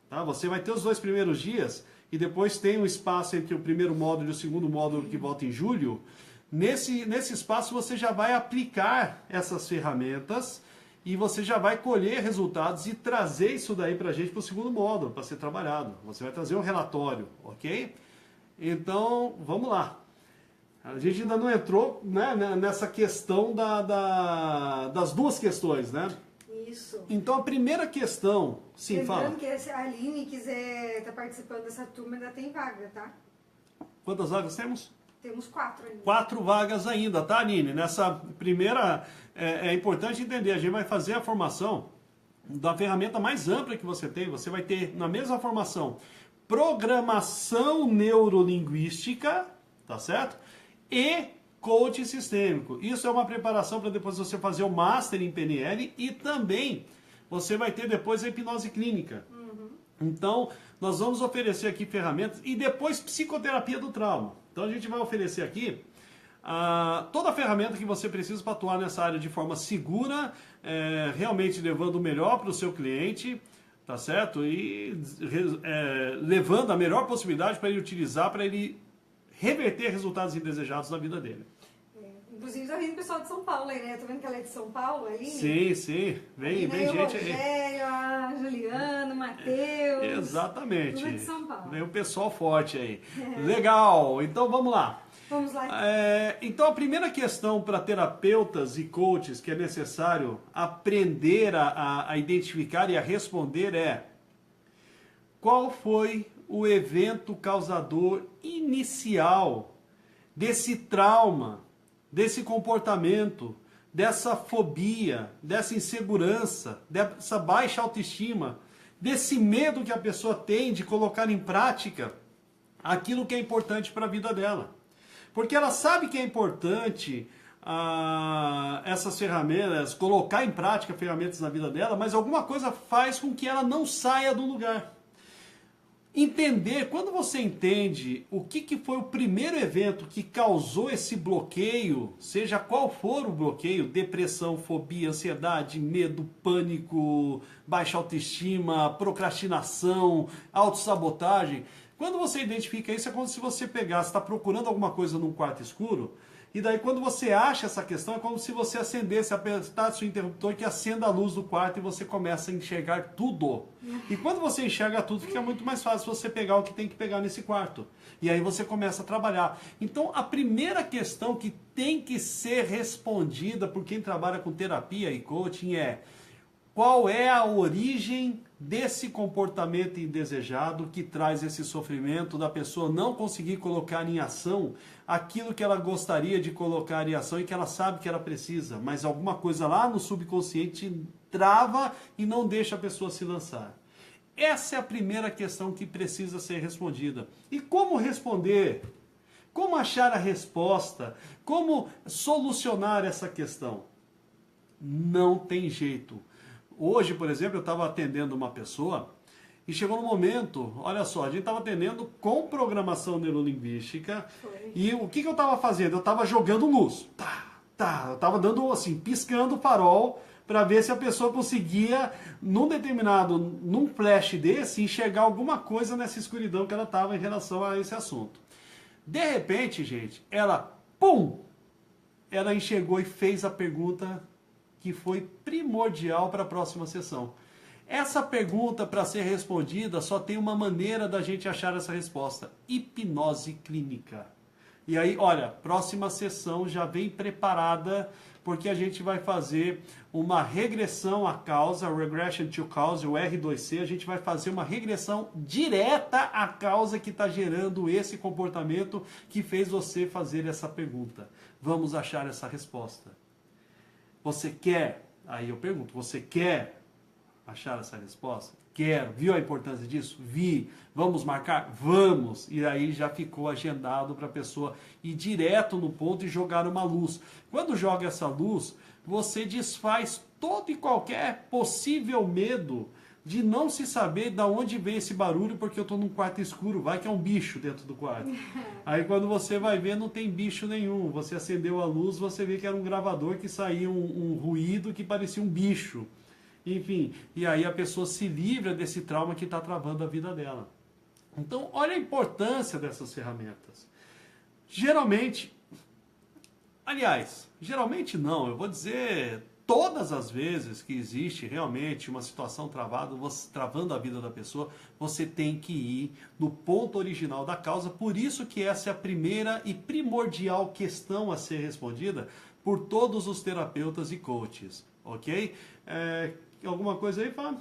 Tá? Você vai ter os 2 primeiros dias e depois tem um espaço entre o primeiro módulo e o segundo módulo que volta em julho. Nesse espaço você já vai aplicar essas ferramentas e você já vai colher resultados e trazer isso daí para a gente para o segundo módulo, para ser trabalhado. Você vai trazer um relatório, ok? Então, vamos lá. A gente ainda não entrou, né, nessa questão das 2 questões, né? Isso. Então, a primeira questão... Sim, fala. Lembrando que se a Aline quiser estar participando dessa turma, ainda tem vaga, tá? Quantas vagas temos? Temos 4 ainda. 4 vagas ainda, tá, Aline? Nessa primeira, é importante entender, a gente vai fazer a formação da ferramenta mais ampla que você tem. Você vai ter, na mesma formação, programação neurolinguística, tá certo? E coaching sistêmico. Isso é uma preparação para depois você fazer o Master em PNL e também você vai ter depois a hipnose clínica. Então, nós vamos oferecer aqui ferramentas e depois psicoterapia do trauma. Então, a gente vai oferecer aqui toda a ferramenta que você precisa para atuar nessa área de forma segura, realmente levando o melhor para o seu cliente, tá certo? E levando a melhor possibilidade para ele utilizar, para ele reverter resultados indesejados na vida dele. Inclusive, já vem o pessoal de São Paulo aí, né? Tô vendo que ela é de São Paulo ali. Sim, sim. Vem gente aí. Rogério, a Juliano, Matheus. Exatamente. Tudo é de São Paulo. Vem o pessoal forte aí. Legal. Então, vamos lá. Vamos lá. Então, a primeira questão para terapeutas e coaches que é necessário aprender a identificar e a responder é: qual foi o evento causador inicial desse trauma, desse comportamento, dessa fobia, dessa insegurança, dessa baixa autoestima, desse medo que a pessoa tem de colocar em prática aquilo que é importante para a vida dela? Porque ela sabe que é importante essas ferramentas, colocar em prática ferramentas na vida dela, mas alguma coisa faz com que ela não saia do lugar. Entender, quando você entende o que foi o primeiro evento que causou esse bloqueio, seja qual for o bloqueio, depressão, fobia, ansiedade, medo, pânico, baixa autoestima, procrastinação, autossabotagem, quando você identifica isso, é como se você pegasse, está procurando alguma coisa num quarto escuro, e daí quando você acha essa questão, é como se você acendesse, apertasse o interruptor que acenda a luz do quarto e você começa a enxergar tudo. E quando você enxerga tudo, fica muito mais fácil você pegar o que tem que pegar nesse quarto. E aí você começa a trabalhar. Então, a primeira questão que tem que ser respondida por quem trabalha com terapia e coaching é: qual é a origem desse comportamento indesejado que traz esse sofrimento da pessoa não conseguir colocar em ação aquilo que ela gostaria de colocar em ação e que ela sabe que ela precisa, mas alguma coisa lá no subconsciente trava e não deixa a pessoa se lançar. Essa é a primeira questão que precisa ser respondida. E como responder? Como achar a resposta? Como solucionar essa questão? Não tem jeito. Hoje, por exemplo, eu estava atendendo uma pessoa e chegou no momento, olha só, a gente estava atendendo com programação neurolinguística. E o que eu estava fazendo? Eu estava jogando luz. Eu estava dando assim, piscando o farol para ver se a pessoa conseguia, num flash desse, enxergar alguma coisa nessa escuridão que ela estava em relação a esse assunto. De repente, gente, ela enxergou e fez a pergunta que foi primordial para a próxima sessão. Essa pergunta, para ser respondida, só tem uma maneira da gente achar essa resposta: hipnose clínica. E aí, olha, próxima sessão já vem preparada, porque a gente vai fazer uma regressão à causa, regression to cause, o R2C, a gente vai fazer uma regressão direta à causa que está gerando esse comportamento que fez você fazer essa pergunta. Vamos achar essa resposta. Você quer? Aí eu pergunto, você quer achar essa resposta? Quero. Viu a importância disso? Vi. Vamos marcar? Vamos. E aí já ficou agendado para a pessoa ir direto no ponto e jogar uma luz. Quando joga essa luz, você desfaz todo e qualquer possível medo de não se saber de onde vem esse barulho, porque eu estou num quarto escuro, vai que é um bicho dentro do quarto. Aí quando você vai ver, não tem bicho nenhum. Você acendeu a luz, você vê que era um gravador que saía um ruído que parecia um bicho. Enfim, e aí a pessoa se livra desse trauma que está travando a vida dela. Então, olha a importância dessas ferramentas. Geralmente, aliás, geralmente não, eu vou dizer todas as vezes que existe realmente uma situação travando a vida da pessoa, você tem que ir no ponto original da causa. Por isso que essa é a primeira e primordial questão a ser respondida por todos os terapeutas e coaches, ok? Alguma coisa aí, Fábio?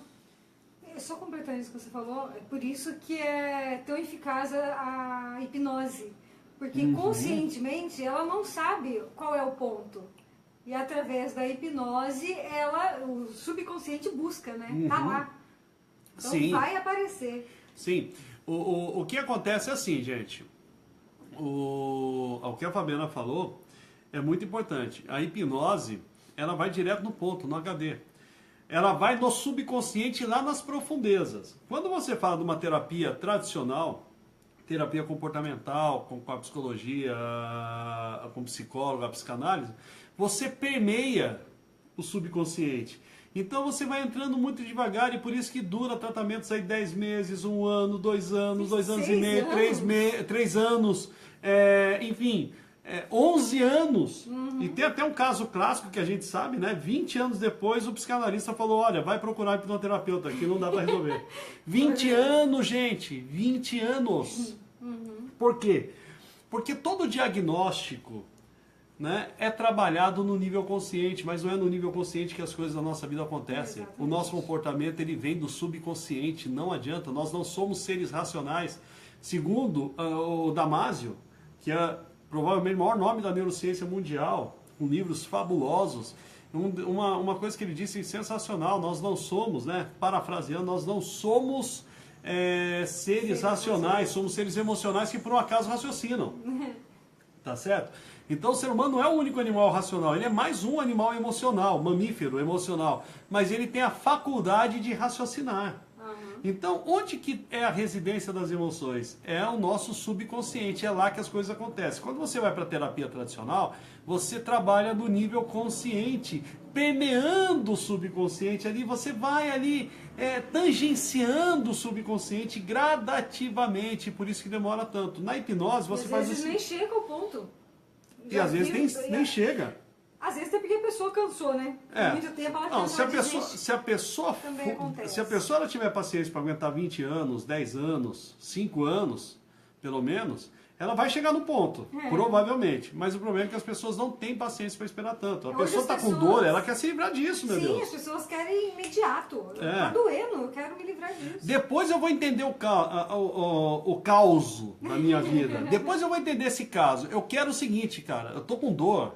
Só completando isso que você falou, é por isso que é tão eficaz a hipnose. Porque conscientemente ela não sabe qual é o ponto. E através da hipnose, o subconsciente busca, né? Tá lá. Então Sim. vai aparecer. Sim. O que acontece é assim, gente. O que a Fabiana falou é muito importante. A hipnose, ela vai direto no ponto, no HD. Ela vai no subconsciente, lá nas profundezas. Quando você fala de uma terapia tradicional, terapia comportamental, com a psicologia, com o psicólogo, a psicanálise, você permeia o subconsciente. Então você vai entrando muito devagar, e por isso que dura tratamentos aí 10 meses, 1 ano, 2 anos, 2 anos e meio, 3 anos, enfim, 11 anos. E tem até um caso clássico que a gente sabe, né? 20 anos depois o psicanalista falou, olha, vai procurar um hipnoterapeuta, que não dá para resolver. 20 anos, gente, 20 anos. Por quê? Porque todo diagnóstico, né, é trabalhado no nível consciente, mas não é no nível consciente que as coisas da nossa vida acontecem. O nosso comportamento, ele vem do subconsciente, não adianta, nós não somos seres racionais. Segundo o Damasio, que é provavelmente o maior nome da neurociência mundial, com livros fabulosos, uma coisa que ele disse sensacional, nós não somos, né, parafraseando, nós não somos seres racionais, somos seres emocionais que por um acaso raciocinam. Tá certo? Então o ser humano não é o único animal racional, ele é mais um animal emocional, mamífero emocional, mas ele tem a faculdade de raciocinar. Então, onde que é a residência das emoções? É o nosso subconsciente, é lá que as coisas acontecem. Quando você vai para a terapia tradicional, você trabalha no nível consciente, permeando o subconsciente ali, você vai ali tangenciando o subconsciente gradativamente, por isso que demora tanto. Na hipnose você faz isso. Às vezes nem chega ao ponto. E às vezes nem chega. Às vezes é porque a pessoa cansou, né? Por muito tempo ela não, cansou. se a pessoa ela tiver paciência para aguentar 20 anos, 10 anos, 5 anos, pelo menos, ela vai chegar no ponto, provavelmente. Mas o problema é que as pessoas não têm paciência para esperar tanto. A pessoa está com dor, ela quer se livrar disso, meu Deus. Sim, as pessoas querem imediato. Tá doendo, eu quero me livrar disso. Depois eu vou entender o caos da minha vida. Depois eu vou entender esse caso. Eu quero o seguinte, cara, eu tô com dor.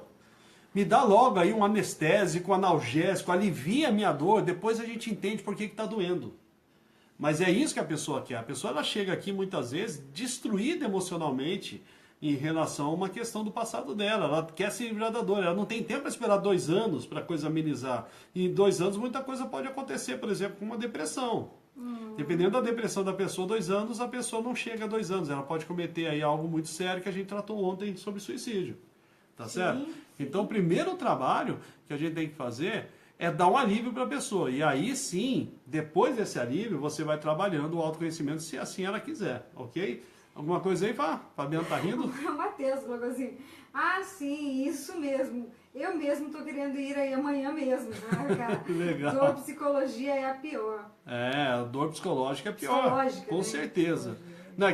Me dá logo aí um anestésico, um analgésico, alivia a minha dor, depois a gente entende por que está doendo. Mas é isso que a pessoa quer. A pessoa ela chega aqui muitas vezes destruída emocionalmente em relação a uma questão do passado dela. Ela quer se livrar da dor. Ela não tem tempo para esperar 2 anos para a coisa amenizar. E em 2 anos muita coisa pode acontecer, por exemplo, com uma depressão. Dependendo da depressão da pessoa, 2 anos, a pessoa não chega a 2 anos. Ela pode cometer aí algo muito sério que a gente tratou ontem sobre suicídio. Tá certo? Então, o primeiro trabalho que a gente tem que fazer é dar um alívio para a pessoa. E aí sim, depois desse alívio, você vai trabalhando o autoconhecimento, se assim ela quiser, ok? Alguma coisa aí, Fabiana tá rindo? O Matheus falou assim, sim, isso mesmo. Eu mesmo tô querendo ir aí amanhã mesmo, né, cara? Legal. Dor psicologia é a pior. A dor psicológica é pior. Psicológica, com né? certeza. Não,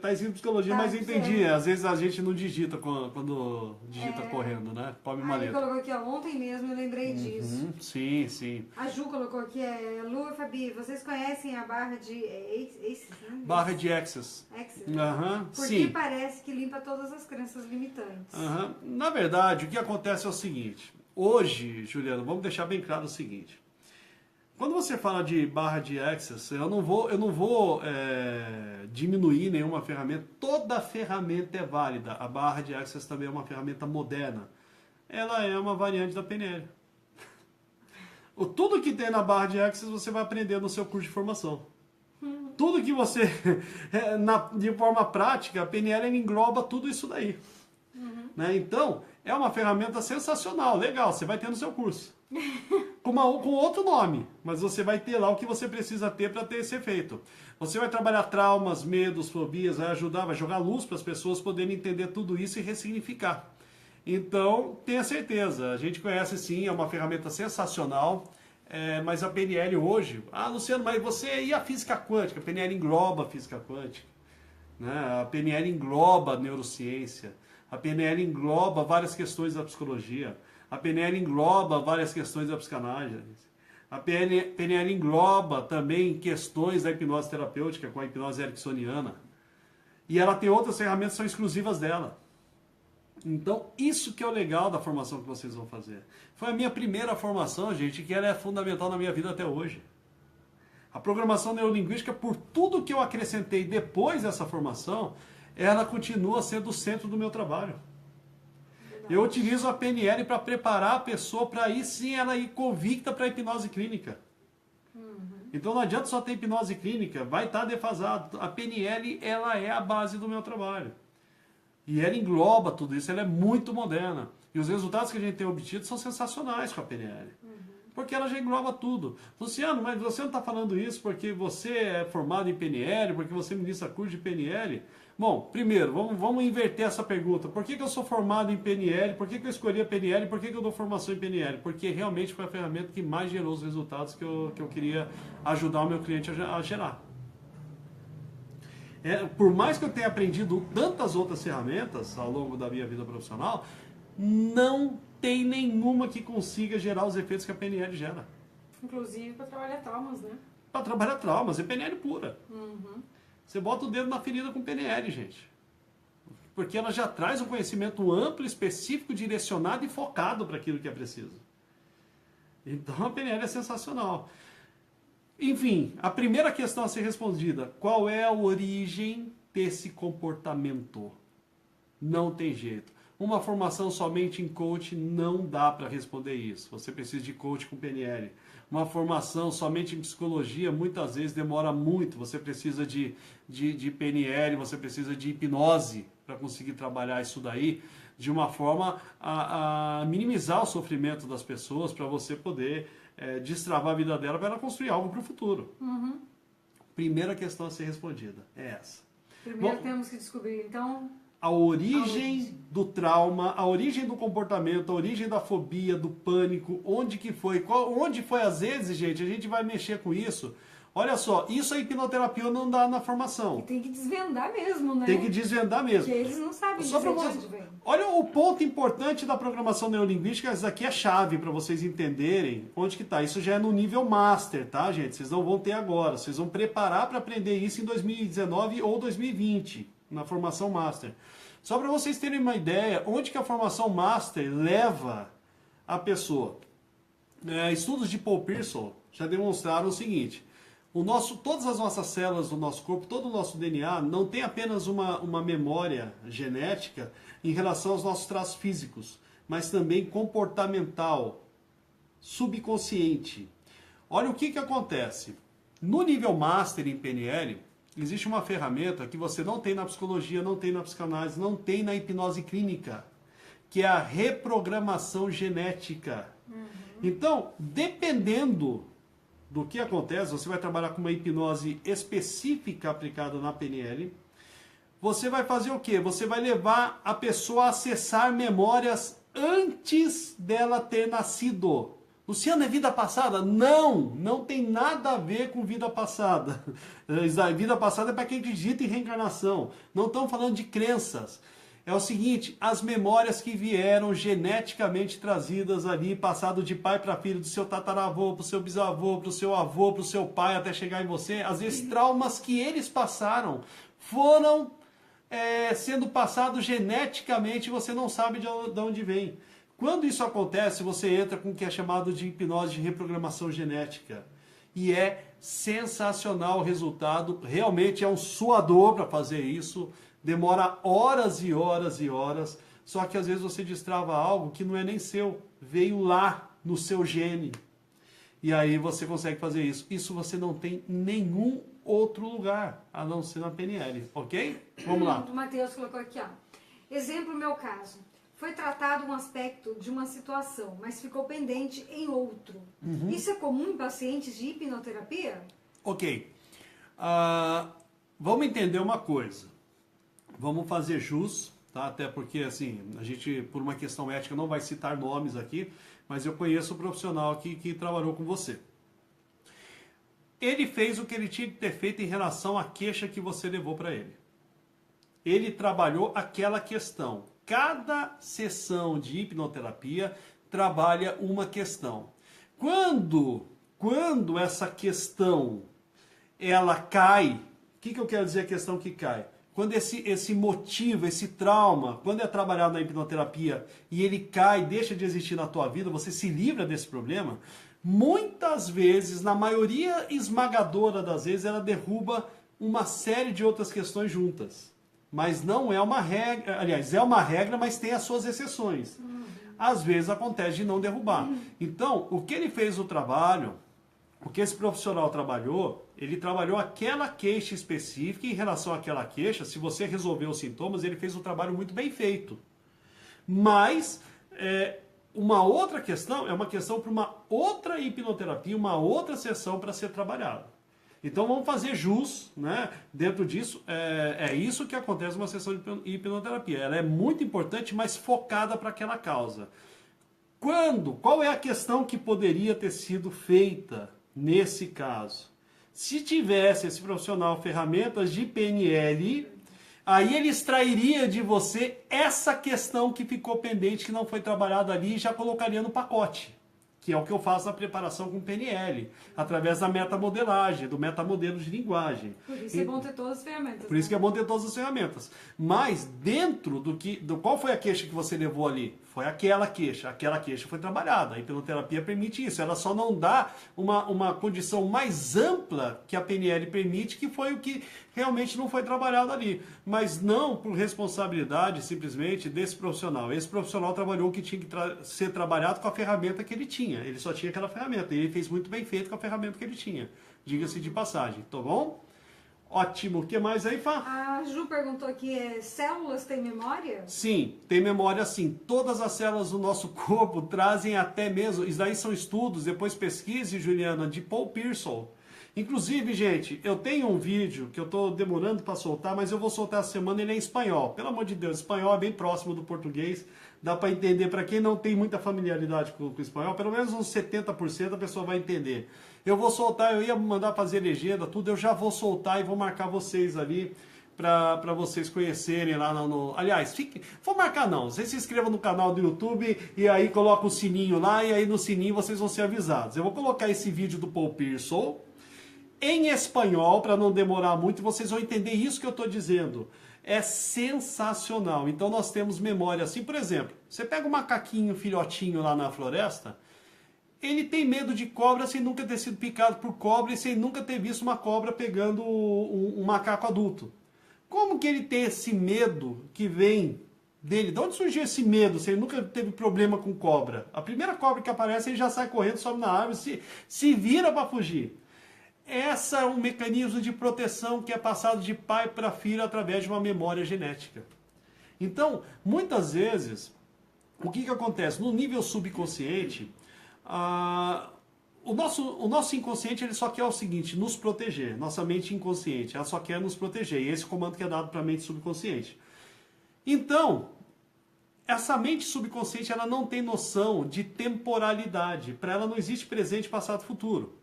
tá escrito psicologia, mas eu entendi. Às vezes a gente não digita quando digita correndo, né? Pobre maleta. Aí colocou aqui, ontem mesmo eu lembrei disso. Sim, sim. A Ju colocou aqui, Lu e Fabi, vocês conhecem a barra de Access, né? Barra de Access. Access. Porque Porque parece que limpa todas as crenças limitantes. Na verdade, o que acontece é o seguinte. Hoje, Juliano, vamos deixar bem claro o seguinte. Quando você fala de barra de Access, eu não vou diminuir nenhuma ferramenta. Toda ferramenta é válida. A barra de Access também é uma ferramenta moderna. Ela é uma variante da PNL. Tudo que tem na barra de Access você vai aprender no seu curso de formação. Tudo que você, de forma prática, a PNL engloba tudo isso daí. Né? Então, é uma ferramenta sensacional, legal, você vai ter no seu curso. Com outro nome, mas você vai ter lá o que você precisa ter para ter esse efeito. Você vai trabalhar traumas, medos, fobias, vai ajudar, vai jogar luz para as pessoas poderem entender tudo isso e ressignificar. Então, tenha certeza, a gente conhece sim, é uma ferramenta sensacional, mas a PNL hoje... Ah, Luciano, mas você e a física quântica? A PNL engloba a física quântica, né? A PNL engloba a neurociência, a PNL engloba várias questões da psicologia, a PNL engloba várias questões da psicanálise, a PNL engloba também questões da hipnose terapêutica com a hipnose ericksoniana, e ela tem outras ferramentas que são exclusivas dela. Então, isso que é o legal da formação que vocês vão fazer. Foi a minha primeira formação, gente, que ela é fundamental na minha vida até hoje. A programação neurolinguística, por tudo que eu acrescentei depois dessa formação, ela continua sendo o centro do meu trabalho. Eu utilizo a PNL para preparar a pessoa para aí sim ela ir convicta para a hipnose clínica. Então não adianta só ter hipnose clínica, vai estar defasado. A PNL, ela é a base do meu trabalho. E ela engloba tudo isso, ela é muito moderna. E os resultados que a gente tem obtido são sensacionais com a PNL. Porque ela já engloba tudo. Luciano, mas você não está falando isso porque você é formado em PNL, porque você ministra curso de PNL? Bom, primeiro, vamos inverter essa pergunta. Por que eu sou formado em PNL? Por que eu escolhi a PNL? Por que eu dou formação em PNL? Porque realmente foi a ferramenta que mais gerou os resultados que eu queria ajudar o meu cliente a gerar. Por mais que eu tenha aprendido tantas outras ferramentas ao longo da minha vida profissional, não tem nenhuma que consiga gerar os efeitos que a PNL gera. Inclusive para trabalhar traumas, né? Para trabalhar traumas, é PNL pura. Você bota o dedo na ferida com PNL, gente. Porque ela já traz um conhecimento amplo, específico, direcionado e focado para aquilo que é preciso. Então a PNL é sensacional. Enfim, a primeira questão a ser respondida: qual é a origem desse comportamento? Não tem jeito. Uma formação somente em coach não dá para responder isso. Você precisa de coach com PNL. Uma formação somente em psicologia muitas vezes demora muito. Você precisa de PNL, você precisa de hipnose para conseguir trabalhar isso daí de uma forma a minimizar o sofrimento das pessoas, para você poder destravar a vida dela, para ela construir algo para o futuro. Primeira questão a ser respondida é essa. Primeiro temos que descobrir, então... A origem do trauma, a origem do comportamento, a origem da fobia, do pânico, onde que foi, onde foi às vezes, gente, a gente vai mexer com isso. Olha só, isso a hipnoterapia não dá na formação. E tem que desvendar mesmo, né? Tem que desvendar mesmo. Porque eles não sabem dizer de onde vem. Olha o ponto importante da programação neurolinguística, isso aqui é chave para vocês entenderem onde que está. Isso já é no nível master, tá, gente? Vocês não vão ter agora, vocês vão preparar para aprender isso em 2019 ou 2020. Na formação Master. Só para vocês terem uma ideia, onde que a formação Master leva a pessoa. Estudos de Paul Pearson já demonstraram o seguinte: todas as nossas células do nosso corpo, todo o nosso DNA, não tem apenas uma memória genética em relação aos nossos traços físicos, mas também comportamental, subconsciente. Olha o que acontece. No nível Master em PNL, existe uma ferramenta que você não tem na psicologia, não tem na psicanálise, não tem na hipnose clínica, que é a reprogramação genética. Então, dependendo do que acontece, você vai trabalhar com uma hipnose específica aplicada na PNL, você vai fazer o quê? Você vai levar a pessoa a acessar memórias antes dela ter nascido. Luciano, é vida passada? Não tem nada a ver com vida passada. Vida passada é para quem acredita em reencarnação. Não estamos falando de crenças. É o seguinte, as memórias que vieram geneticamente trazidas ali, passado de pai para filho, do seu tataravô, para o seu bisavô, para o seu avô, para o seu pai, até chegar em você, às vezes traumas que eles passaram foram sendo passados geneticamente e você não sabe de onde vem. Quando isso acontece, você entra com o que é chamado de hipnose de reprogramação genética. E é sensacional o resultado, realmente é um suador para fazer isso, demora horas e horas e horas, só que às vezes você destrava algo que não é nem seu, veio lá no seu gene. E aí você consegue fazer isso. Isso você não tem em nenhum outro lugar, a não ser na PNL, ok? Vamos lá. O Matheus colocou aqui, ó. Exemplo, meu caso. Foi tratado um aspecto de uma situação, mas ficou pendente em outro. Isso é comum em pacientes de hipnoterapia? Ok. Vamos entender uma coisa. Vamos fazer jus, tá? Até porque, assim, a gente, por uma questão ética, não vai citar nomes aqui, mas eu conheço o profissional aqui que trabalhou com você. Ele fez o que ele tinha que ter feito em relação à queixa que você levou para ele. Ele trabalhou aquela questão. Cada sessão de hipnoterapia trabalha uma questão. Quando essa questão ela cai, o que eu quero dizer a questão que cai? Quando esse motivo, esse trauma, quando é trabalhado na hipnoterapia e ele cai, deixa de existir na tua vida, você se livra desse problema, muitas vezes, na maioria esmagadora das vezes, ela derruba uma série de outras questões juntas. Mas não é uma regra, aliás, é uma regra, mas tem as suas exceções. Às vezes acontece de não derrubar. Então, o que ele fez o trabalho, o que esse profissional trabalhou, ele trabalhou aquela queixa específica e em relação àquela queixa, se você resolveu os sintomas, ele fez um trabalho muito bem feito. Mas, uma outra questão é uma questão para uma outra hipnoterapia, uma outra sessão para ser trabalhada. Então vamos fazer jus, né? Dentro disso, é isso que acontece numa sessão de hipnoterapia. Ela é muito importante, mas focada para aquela causa. Qual é a questão que poderia ter sido feita nesse caso? Se tivesse esse profissional ferramentas de PNL, aí ele extrairia de você essa questão que ficou pendente, que não foi trabalhada ali, e já colocaria no pacote. Que é o que eu faço na preparação com PNL, através da metamodelagem, do metamodelo de linguagem. Por isso é bom ter todas as ferramentas. Por isso que é bom ter todas as ferramentas. Mas dentro qual foi a queixa que você levou ali? Foi aquela queixa foi trabalhada. A hipnoterapia permite isso. Ela só não dá uma condição mais ampla que a PNL permite, que foi o que realmente não foi trabalhado ali. Mas não por responsabilidade, simplesmente, desse profissional. Esse profissional trabalhou o que tinha que ser trabalhado com a ferramenta que ele tinha. Ele só tinha aquela ferramenta. E ele fez muito bem feito com a ferramenta que ele tinha. Diga-se de passagem. Tá bom? Ótimo. O que mais aí, Fá? A Ju perguntou aqui, células têm memória? Sim, tem memória sim. Todas as células do nosso corpo trazem até mesmo, isso daí são estudos, depois pesquise, Juliana, de Paul Pearson. Inclusive, gente, eu tenho um vídeo que eu estou demorando para soltar, mas eu vou soltar essa semana, ele é em espanhol. Pelo amor de Deus, espanhol é bem próximo do português, dá para entender. Para quem não tem muita familiaridade com o espanhol, pelo menos uns 70% a pessoa vai entender. Eu vou soltar, eu ia mandar fazer legenda, tudo, eu já vou soltar e vou marcar vocês ali para vocês conhecerem lá no... Aliás, vou marcar não, vocês se inscrevam no canal do YouTube e aí coloca o sininho lá e aí no sininho vocês vão ser avisados. Eu vou colocar esse vídeo do Paul Pearson em espanhol para não demorar muito e vocês vão entender isso que eu estou dizendo. É sensacional. Então nós temos memória assim, por exemplo, você pega um macaquinho filhotinho lá na floresta, ele tem medo de cobra sem nunca ter sido picado por cobra e sem nunca ter visto uma cobra pegando um macaco adulto. Como que ele tem esse medo que vem dele? De onde surgiu esse medo se ele nunca teve problema com cobra? A primeira cobra que aparece, ele já sai correndo, sobe na árvore, se vira para fugir. Esse é um mecanismo de proteção que é passado de pai para filho através de uma memória genética. Então, muitas vezes, o que acontece? No nível subconsciente, o nosso inconsciente ele só quer o seguinte, nos proteger. Nossa mente inconsciente, ela só quer nos proteger. E esse é o comando que é dado para a mente subconsciente. Então, essa mente subconsciente ela não tem noção de temporalidade. Para ela não existe presente, passado, futuro.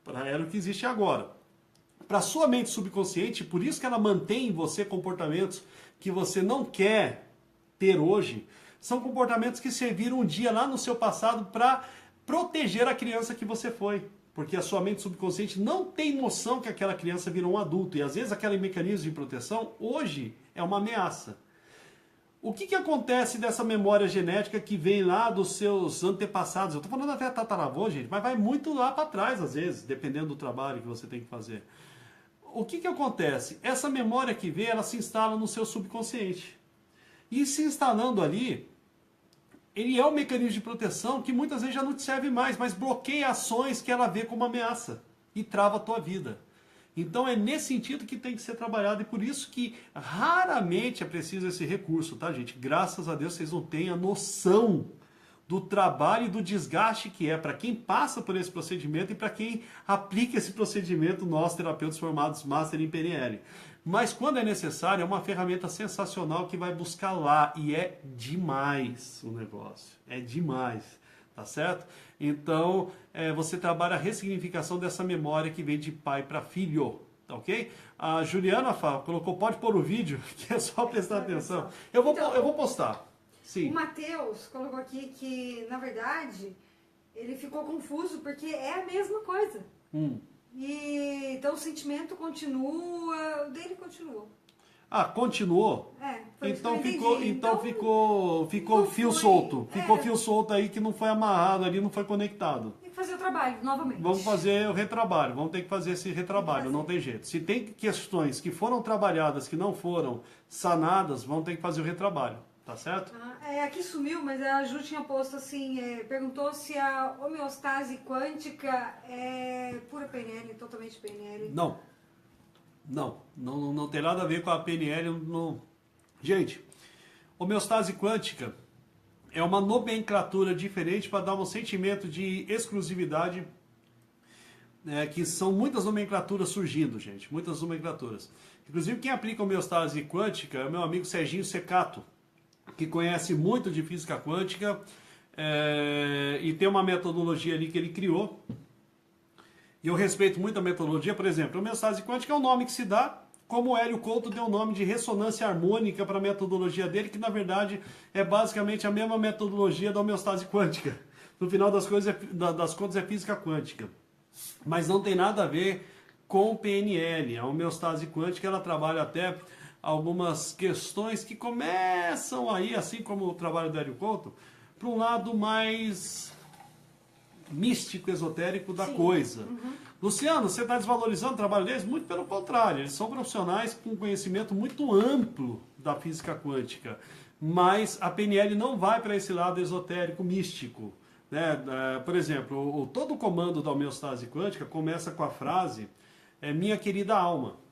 Para ela o que existe agora. Para a sua mente subconsciente, por isso que ela mantém em você comportamentos que você não quer ter hoje, são comportamentos que serviram um dia lá no seu passado para proteger a criança que você foi. Porque a sua mente subconsciente não tem noção que aquela criança virou um adulto. E às vezes aquele mecanismo de proteção, hoje, é uma ameaça. O que acontece dessa memória genética que vem lá dos seus antepassados? Eu estou falando até tataravô, gente, mas vai muito lá para trás, às vezes, dependendo do trabalho que você tem que fazer. O que acontece? Essa memória que vem, ela se instala no seu subconsciente. E se instalando ali, ele é um mecanismo de proteção que muitas vezes já não te serve mais, mas bloqueia ações que ela vê como ameaça e trava a tua vida. Então é nesse sentido que tem que ser trabalhado e por isso que raramente é preciso esse recurso, tá, gente? Graças a Deus vocês não têm a noção do trabalho e do desgaste que é para quem passa por esse procedimento e para quem aplica esse procedimento, nós terapeutas formados Master em PNL. Mas quando é necessário, é uma ferramenta sensacional que vai buscar lá e é demais o negócio, é demais, tá certo? Então, você trabalha a ressignificação dessa memória que vem de pai para filho, tá ok? A Juliana colocou, pode pôr o vídeo, que é só prestar atenção. Eu vou postar. Sim. O Matheus colocou aqui que, na verdade, ele ficou confuso porque é a mesma coisa. E, então o sentimento continua, o dele continuou. Ah, continuou? Foi então isso que eu ficou, entendi. então ficou fio solto. Ficou fio solto aí que não foi amarrado ali, não foi conectado. Tem que fazer o trabalho novamente. Vamos fazer o retrabalho, vamos ter que fazer esse retrabalho, não tem jeito. Se tem questões que foram trabalhadas, que não foram sanadas, vamos ter que fazer o retrabalho, tá certo? Aqui sumiu, mas a Ju tinha posto assim, perguntou se a homeostase quântica é pura PNL, totalmente PNL. Não tem nada a ver com a PNL. Gente, homeostase quântica é uma nomenclatura diferente para dar um sentimento de exclusividade, que são muitas nomenclaturas surgindo, gente, muitas nomenclaturas. Inclusive quem aplica homeostase quântica é o meu amigo Serginho Secato, que conhece muito de física quântica e tem uma metodologia ali que ele criou. E eu respeito muito a metodologia. Por exemplo, a homeostase quântica é um nome que se dá, como o Hélio Couto deu o nome de ressonância harmônica para a metodologia dele, que na verdade é basicamente a mesma metodologia da homeostase quântica. No final das contas é física quântica. Mas não tem nada a ver com PNL. A homeostase quântica ela trabalha até algumas questões que começam aí, assim como o trabalho do Hélio Couto, para um lado mais místico, esotérico da coisa. Luciano, você está desvalorizando o trabalho deles? Muito pelo contrário, eles são profissionais com conhecimento muito amplo da física quântica, mas a PNL não vai para esse lado esotérico, místico. Né? Por exemplo, todo o comando da homeostase quântica começa com a frase minha querida alma.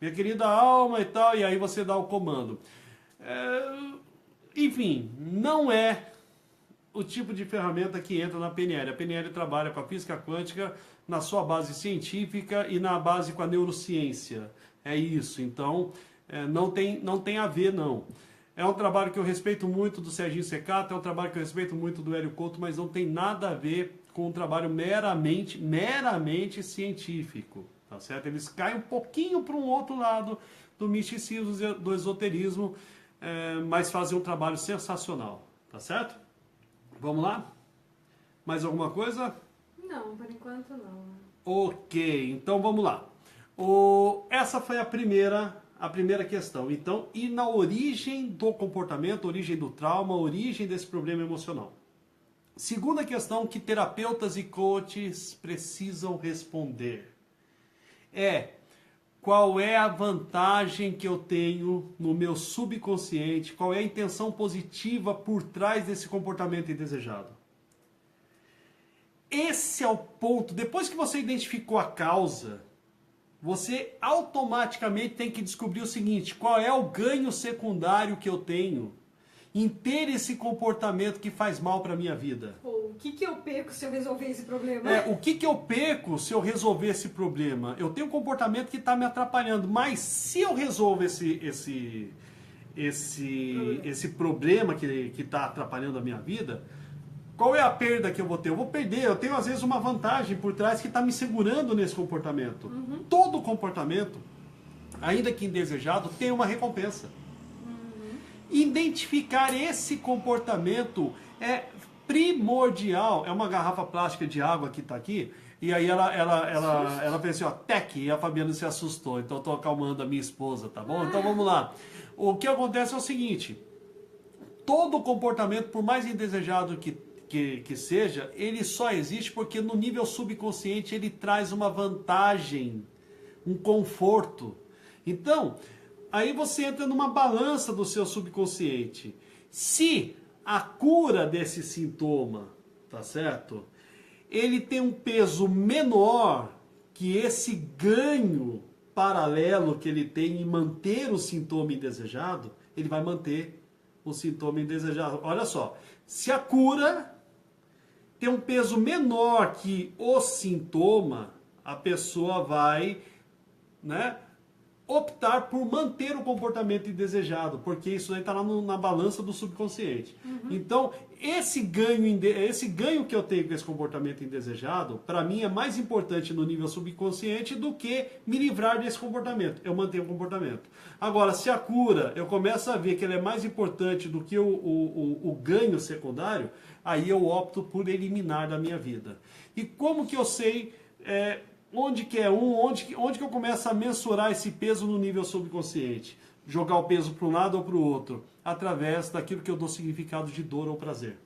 Minha querida alma e tal, e aí você dá o comando. Enfim, não é o tipo de ferramenta que entra na PNL. A PNL trabalha com a física quântica na sua base científica e na base com a neurociência. É isso, então não tem a ver, não. É um trabalho que eu respeito muito do Serginho Secato, é um trabalho que eu respeito muito do Hélio Couto, mas não tem nada a ver com um trabalho meramente científico. Tá certo? Eles caem um pouquinho para um outro lado do misticismo, do esoterismo, mas fazem um trabalho sensacional. Tá certo? Vamos lá? Mais alguma coisa? Não, por enquanto não. Ok, então vamos lá. Essa foi a primeira questão. Então, e na origem do comportamento, origem do trauma, origem desse problema emocional. Segunda questão que terapeutas e coaches precisam responder qual é a vantagem que eu tenho no meu subconsciente, qual é a intenção positiva por trás desse comportamento indesejado. Esse é o ponto. Depois que você identificou a causa, você automaticamente tem que descobrir o seguinte: qual é o ganho secundário que eu tenho em ter esse comportamento que faz mal para a minha vida? O que eu perco se eu resolver esse problema? O que eu perco se eu resolver esse problema? Eu tenho um comportamento que está me atrapalhando, mas se eu resolvo esse problema que está atrapalhando a minha vida, qual é a perda que eu vou ter? Eu vou perder, eu tenho às vezes uma vantagem por trás que está me segurando nesse comportamento. Todo comportamento, ainda que indesejado, tem uma recompensa. Identificar esse comportamento é primordial. É uma garrafa plástica de água que está aqui, e aí ela fez assim, ó, tec, e a Fabiana se assustou, então eu estou acalmando a minha esposa, tá bom? Então vamos lá. O que acontece é o seguinte: todo comportamento, por mais indesejado que seja, ele só existe porque no nível subconsciente ele traz uma vantagem, um conforto. Então, aí você entra numa balança do seu subconsciente. Se a cura desse sintoma, tá certo? Ele tem um peso menor que esse ganho paralelo que ele tem em manter o sintoma indesejado, ele vai manter o sintoma indesejado. Olha só, se a cura tem um peso menor que o sintoma, a pessoa vai, né, optar por manter o comportamento indesejado, porque isso aí está lá na balança do subconsciente. Então, esse ganho que eu tenho com esse comportamento indesejado, para mim é mais importante no nível subconsciente do que me livrar desse comportamento. Eu mantenho o comportamento. Agora, se a cura, eu começo a ver que ela é mais importante do que o ganho secundário, aí eu opto por eliminar da minha vida. E como que eu sei... onde que eu começo a mensurar esse peso no nível subconsciente? Jogar o peso para um lado ou para o outro, através daquilo que eu dou significado de dor ou prazer.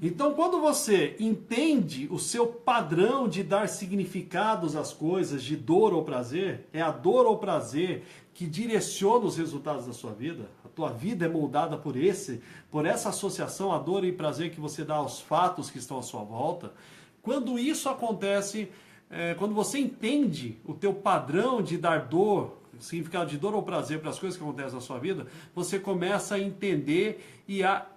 Então, quando você entende o seu padrão de dar significados às coisas, de dor ou prazer, é a dor ou prazer que direciona os resultados da sua vida. A tua vida é moldada por essa associação a dor e prazer que você dá aos fatos que estão à sua volta. Quando isso acontece, quando você entende o teu padrão de dar dor, significado de dor ou prazer para as coisas que acontecem na sua vida, você começa a entender e a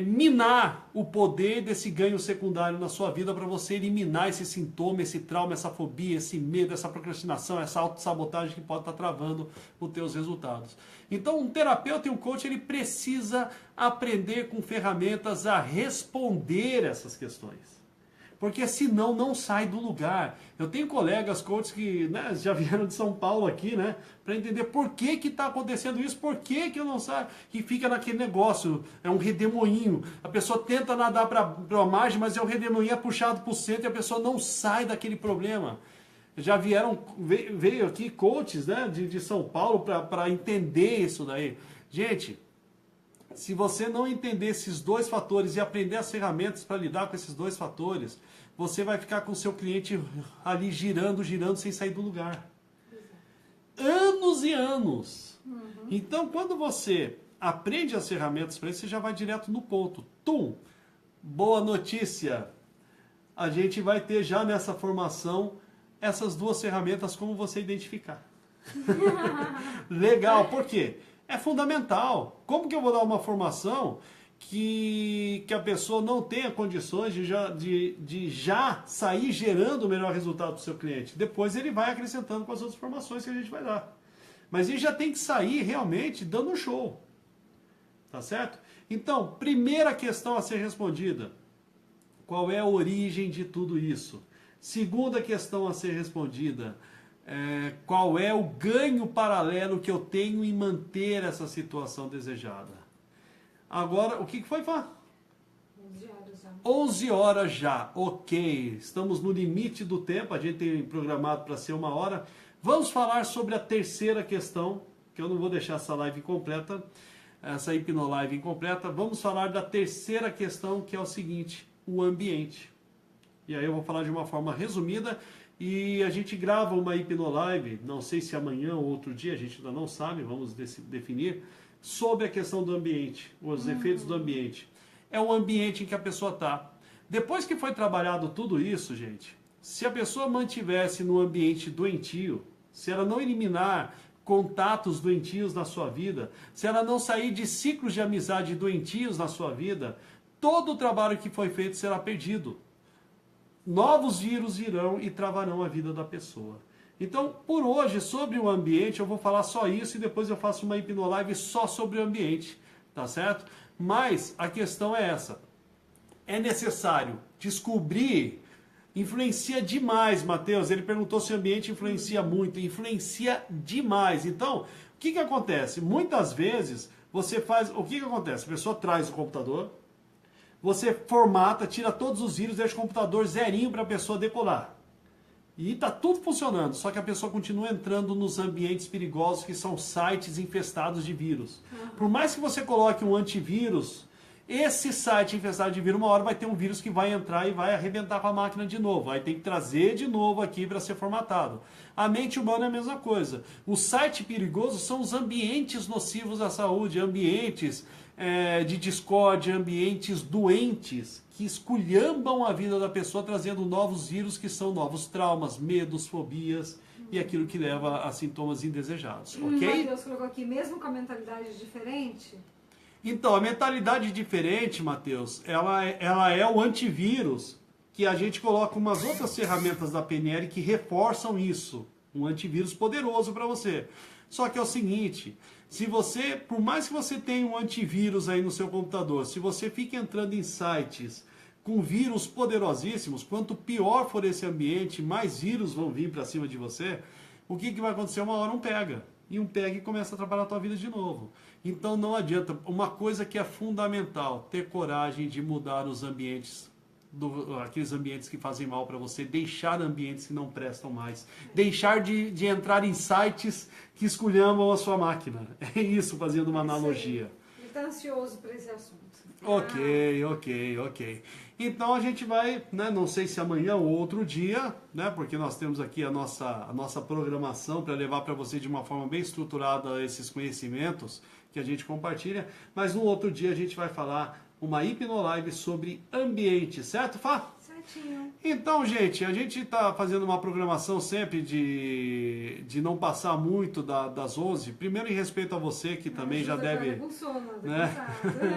minar o poder desse ganho secundário na sua vida para você eliminar esse sintoma, esse trauma, essa fobia, esse medo, essa procrastinação, essa autossabotagem que pode estar travando os teus resultados. Então, um terapeuta e um coach, ele precisa aprender com ferramentas a responder essas questões. Porque senão não sai do lugar. Eu tenho colegas coaches que, né, já vieram de São Paulo aqui, né, para entender por que está acontecendo isso, por que eu não saio, que fica naquele negócio, é um redemoinho. A pessoa tenta nadar para a margem, mas é um redemoinho, é puxado para o centro e a pessoa não sai daquele problema. Já veio aqui coaches, né, de São Paulo para entender isso daí. Gente, se você não entender esses dois fatores e aprender as ferramentas para lidar com esses dois fatores, você vai ficar com o seu cliente ali girando, sem sair do lugar. Anos e anos. Então, quando você aprende as ferramentas para isso, você já vai direto no ponto. Boa notícia! A gente vai ter já nessa formação essas duas ferramentas, como você identificar. Legal, por quê? É fundamental. Como que eu vou dar uma formação que a pessoa não tenha condições de já sair gerando o melhor resultado do seu cliente? Depois ele vai acrescentando com as outras formações que a gente vai dar. Mas ele já tem que sair realmente dando um show. Tá certo? Então, primeira questão a ser respondida. Qual é a origem de tudo isso? Segunda questão a ser respondida. Qual é o ganho paralelo que eu tenho em manter essa situação desejada? Agora, o que foi, Fá? 11 horas já. 11 horas já, ok. Estamos no limite do tempo, a gente tem programado para ser 1 hora. Vamos falar sobre a terceira questão, que eu não vou deixar essa live incompleta, essa hipnolive incompleta. Vamos falar da terceira questão, que é o seguinte, o ambiente. E aí eu vou falar de uma forma resumida. E a gente grava uma hipnolive, não sei se amanhã ou outro dia, a gente ainda não sabe, vamos definir, sobre a questão do ambiente, os efeitos do ambiente. É o ambiente em que a pessoa está. Depois que foi trabalhado tudo isso, gente, se a pessoa mantivesse no ambiente doentio, se ela não eliminar contatos doentios na sua vida, se ela não sair de ciclos de amizade doentios na sua vida, todo o trabalho que foi feito será perdido. Novos vírus virão e travarão a vida da pessoa. Então, por hoje, sobre o ambiente, eu vou falar só isso e depois eu faço uma hipnolive só sobre o ambiente, tá certo? Mas a questão é essa. É necessário descobrir, influencia demais, Matheus. Ele perguntou se o ambiente influencia muito. Influencia demais. Então, o que acontece? Muitas vezes, você faz... O que acontece? A pessoa traz o computador, você formata, tira todos os vírus, deixa o computador zerinho para a pessoa decolar. E está tudo funcionando, só que a pessoa continua entrando nos ambientes perigosos que são sites infestados de vírus. Por mais que você coloque um antivírus, esse site infestado de vírus, uma hora vai ter um vírus que vai entrar e vai arrebentar com a máquina de novo. Aí tem que trazer de novo aqui para ser formatado. A mente humana é a mesma coisa. O site perigoso são os ambientes nocivos à saúde, ambientes de discórdia, ambientes doentes que esculhambam a vida da pessoa, trazendo novos vírus que são novos traumas, medos, fobias e aquilo que leva a sintomas indesejados, ok? Matheus colocou aqui, mesmo com a mentalidade diferente... Então, a mentalidade diferente, Matheus, ela é o antivírus que a gente coloca umas outras ferramentas da PNL que reforçam isso. Um antivírus poderoso para você. Só que é o seguinte, se você, por mais que você tenha um antivírus aí no seu computador, se você fica entrando em sites com vírus poderosíssimos, quanto pior for esse ambiente, mais vírus vão vir para cima de você, o que vai acontecer? Uma hora um pega. E um pega e começa a atrapalhar a tua vida de novo. Então não adianta. Uma coisa que é fundamental, ter coragem de mudar os ambientes, aqueles ambientes que fazem mal para você, deixar ambientes que não prestam mais, deixar de entrar em sites que esculhambam a sua máquina. É isso, fazendo uma analogia. Ele está ansioso para esse assunto. Ok. Então a gente vai, né, não sei se amanhã ou outro dia, né, porque nós temos aqui a nossa programação para levar para você de uma forma bem estruturada esses conhecimentos que a gente compartilha, mas no outro dia a gente vai falar uma hipnolive sobre ambiente, certo, Fá? Certinho. Então, gente, a gente está fazendo uma programação sempre de não passar muito das 11. Primeiro, em respeito a você, que também já deve... Né?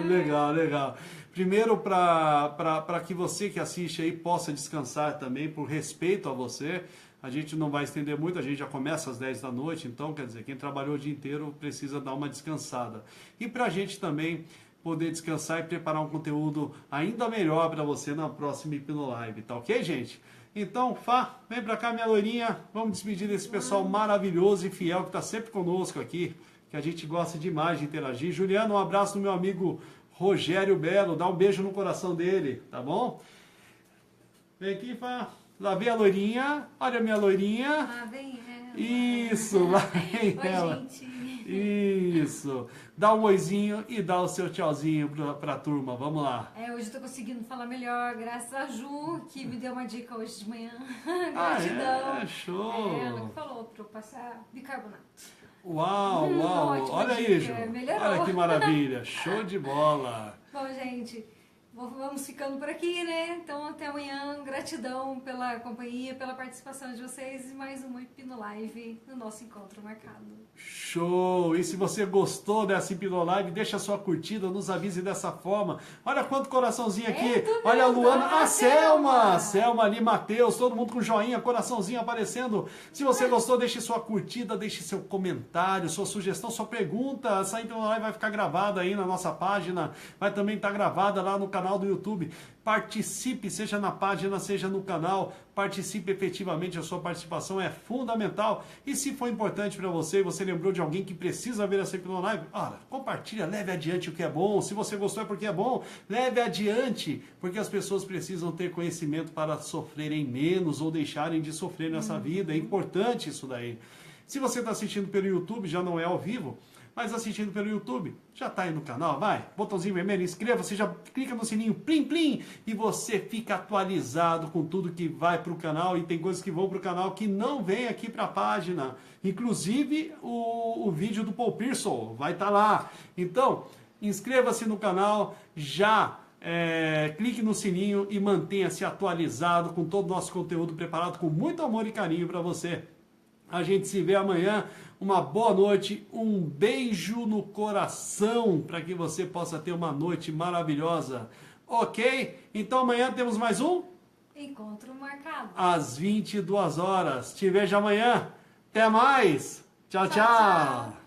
Legal. Primeiro, para que você que assiste aí possa descansar também, por respeito a você. A gente não vai estender muito, a gente já começa às 10 da noite, então, quer dizer, quem trabalhou o dia inteiro precisa dar uma descansada. E para a gente também poder descansar e preparar um conteúdo ainda melhor para você na próxima Hipnolive, tá ok, gente? Então, Fá, vem pra cá, minha loirinha, vamos despedir desse pessoal maravilhoso e fiel que está sempre conosco aqui, que a gente gosta demais de interagir. Juliano, um abraço no meu amigo Rogério Belo, dá um beijo no coração dele, tá bom? Vem aqui, Fá, lá vem a loirinha, olha a minha loirinha. Lá vem ela. Isso, lá vem ela. Gente. Isso. Dá um oizinho e dá o seu tchauzinho pra turma. Vamos lá. Hoje eu tô conseguindo falar melhor, graças a Ju, que me deu uma dica hoje de manhã. Gratidão. Show. Ela que falou pra eu passar bicarbonato. Uau. Olha aí, Ju. Melhorou. Olha que maravilha. Show de bola. Bom, gente, vamos ficando por aqui, né? Então, até amanhã. Gratidão pela companhia, pela participação de vocês e mais uma Hipnolive no nosso encontro marcado. Show! E se você gostou dessa Hipnolive, deixa a sua curtida, nos avise dessa forma. Olha quanto coraçãozinho aqui. Olha a Luana, a Selma ali, Matheus, todo mundo com joinha, coraçãozinho aparecendo. Se você gostou, deixe sua curtida, deixe seu comentário, sua sugestão, sua pergunta. Essa Hipnolive vai ficar gravada aí na nossa página, vai também estar gravada lá no canal do YouTube. Participe, seja na página, seja no canal, participe efetivamente, a sua participação é fundamental. E se for importante para você, e você lembrou de alguém que precisa ver essa Hipnolive, compartilha, leve adiante o que é bom. Se você gostou é porque é bom, leve adiante, porque as pessoas precisam ter conhecimento para sofrerem menos ou deixarem de sofrer nessa vida. É importante isso daí. Se você está assistindo pelo YouTube, já não é ao vivo, mas assistindo pelo YouTube, já está aí no canal, vai, botãozinho vermelho, inscreva-se, já clica no sininho, plim, plim, e você fica atualizado com tudo que vai para o canal, e tem coisas que vão para o canal que não vem aqui para a página, inclusive o vídeo do Paul Pearson, vai estar lá. Então, inscreva-se no canal, já clique no sininho e mantenha-se atualizado com todo o nosso conteúdo preparado com muito amor e carinho para você. A gente se vê amanhã. Uma boa noite, um beijo no coração para que você possa ter uma noite maravilhosa. Ok? Então amanhã temos mais um encontro marcado. Às 22 horas. Te vejo amanhã. Até mais. Tchau, tchau.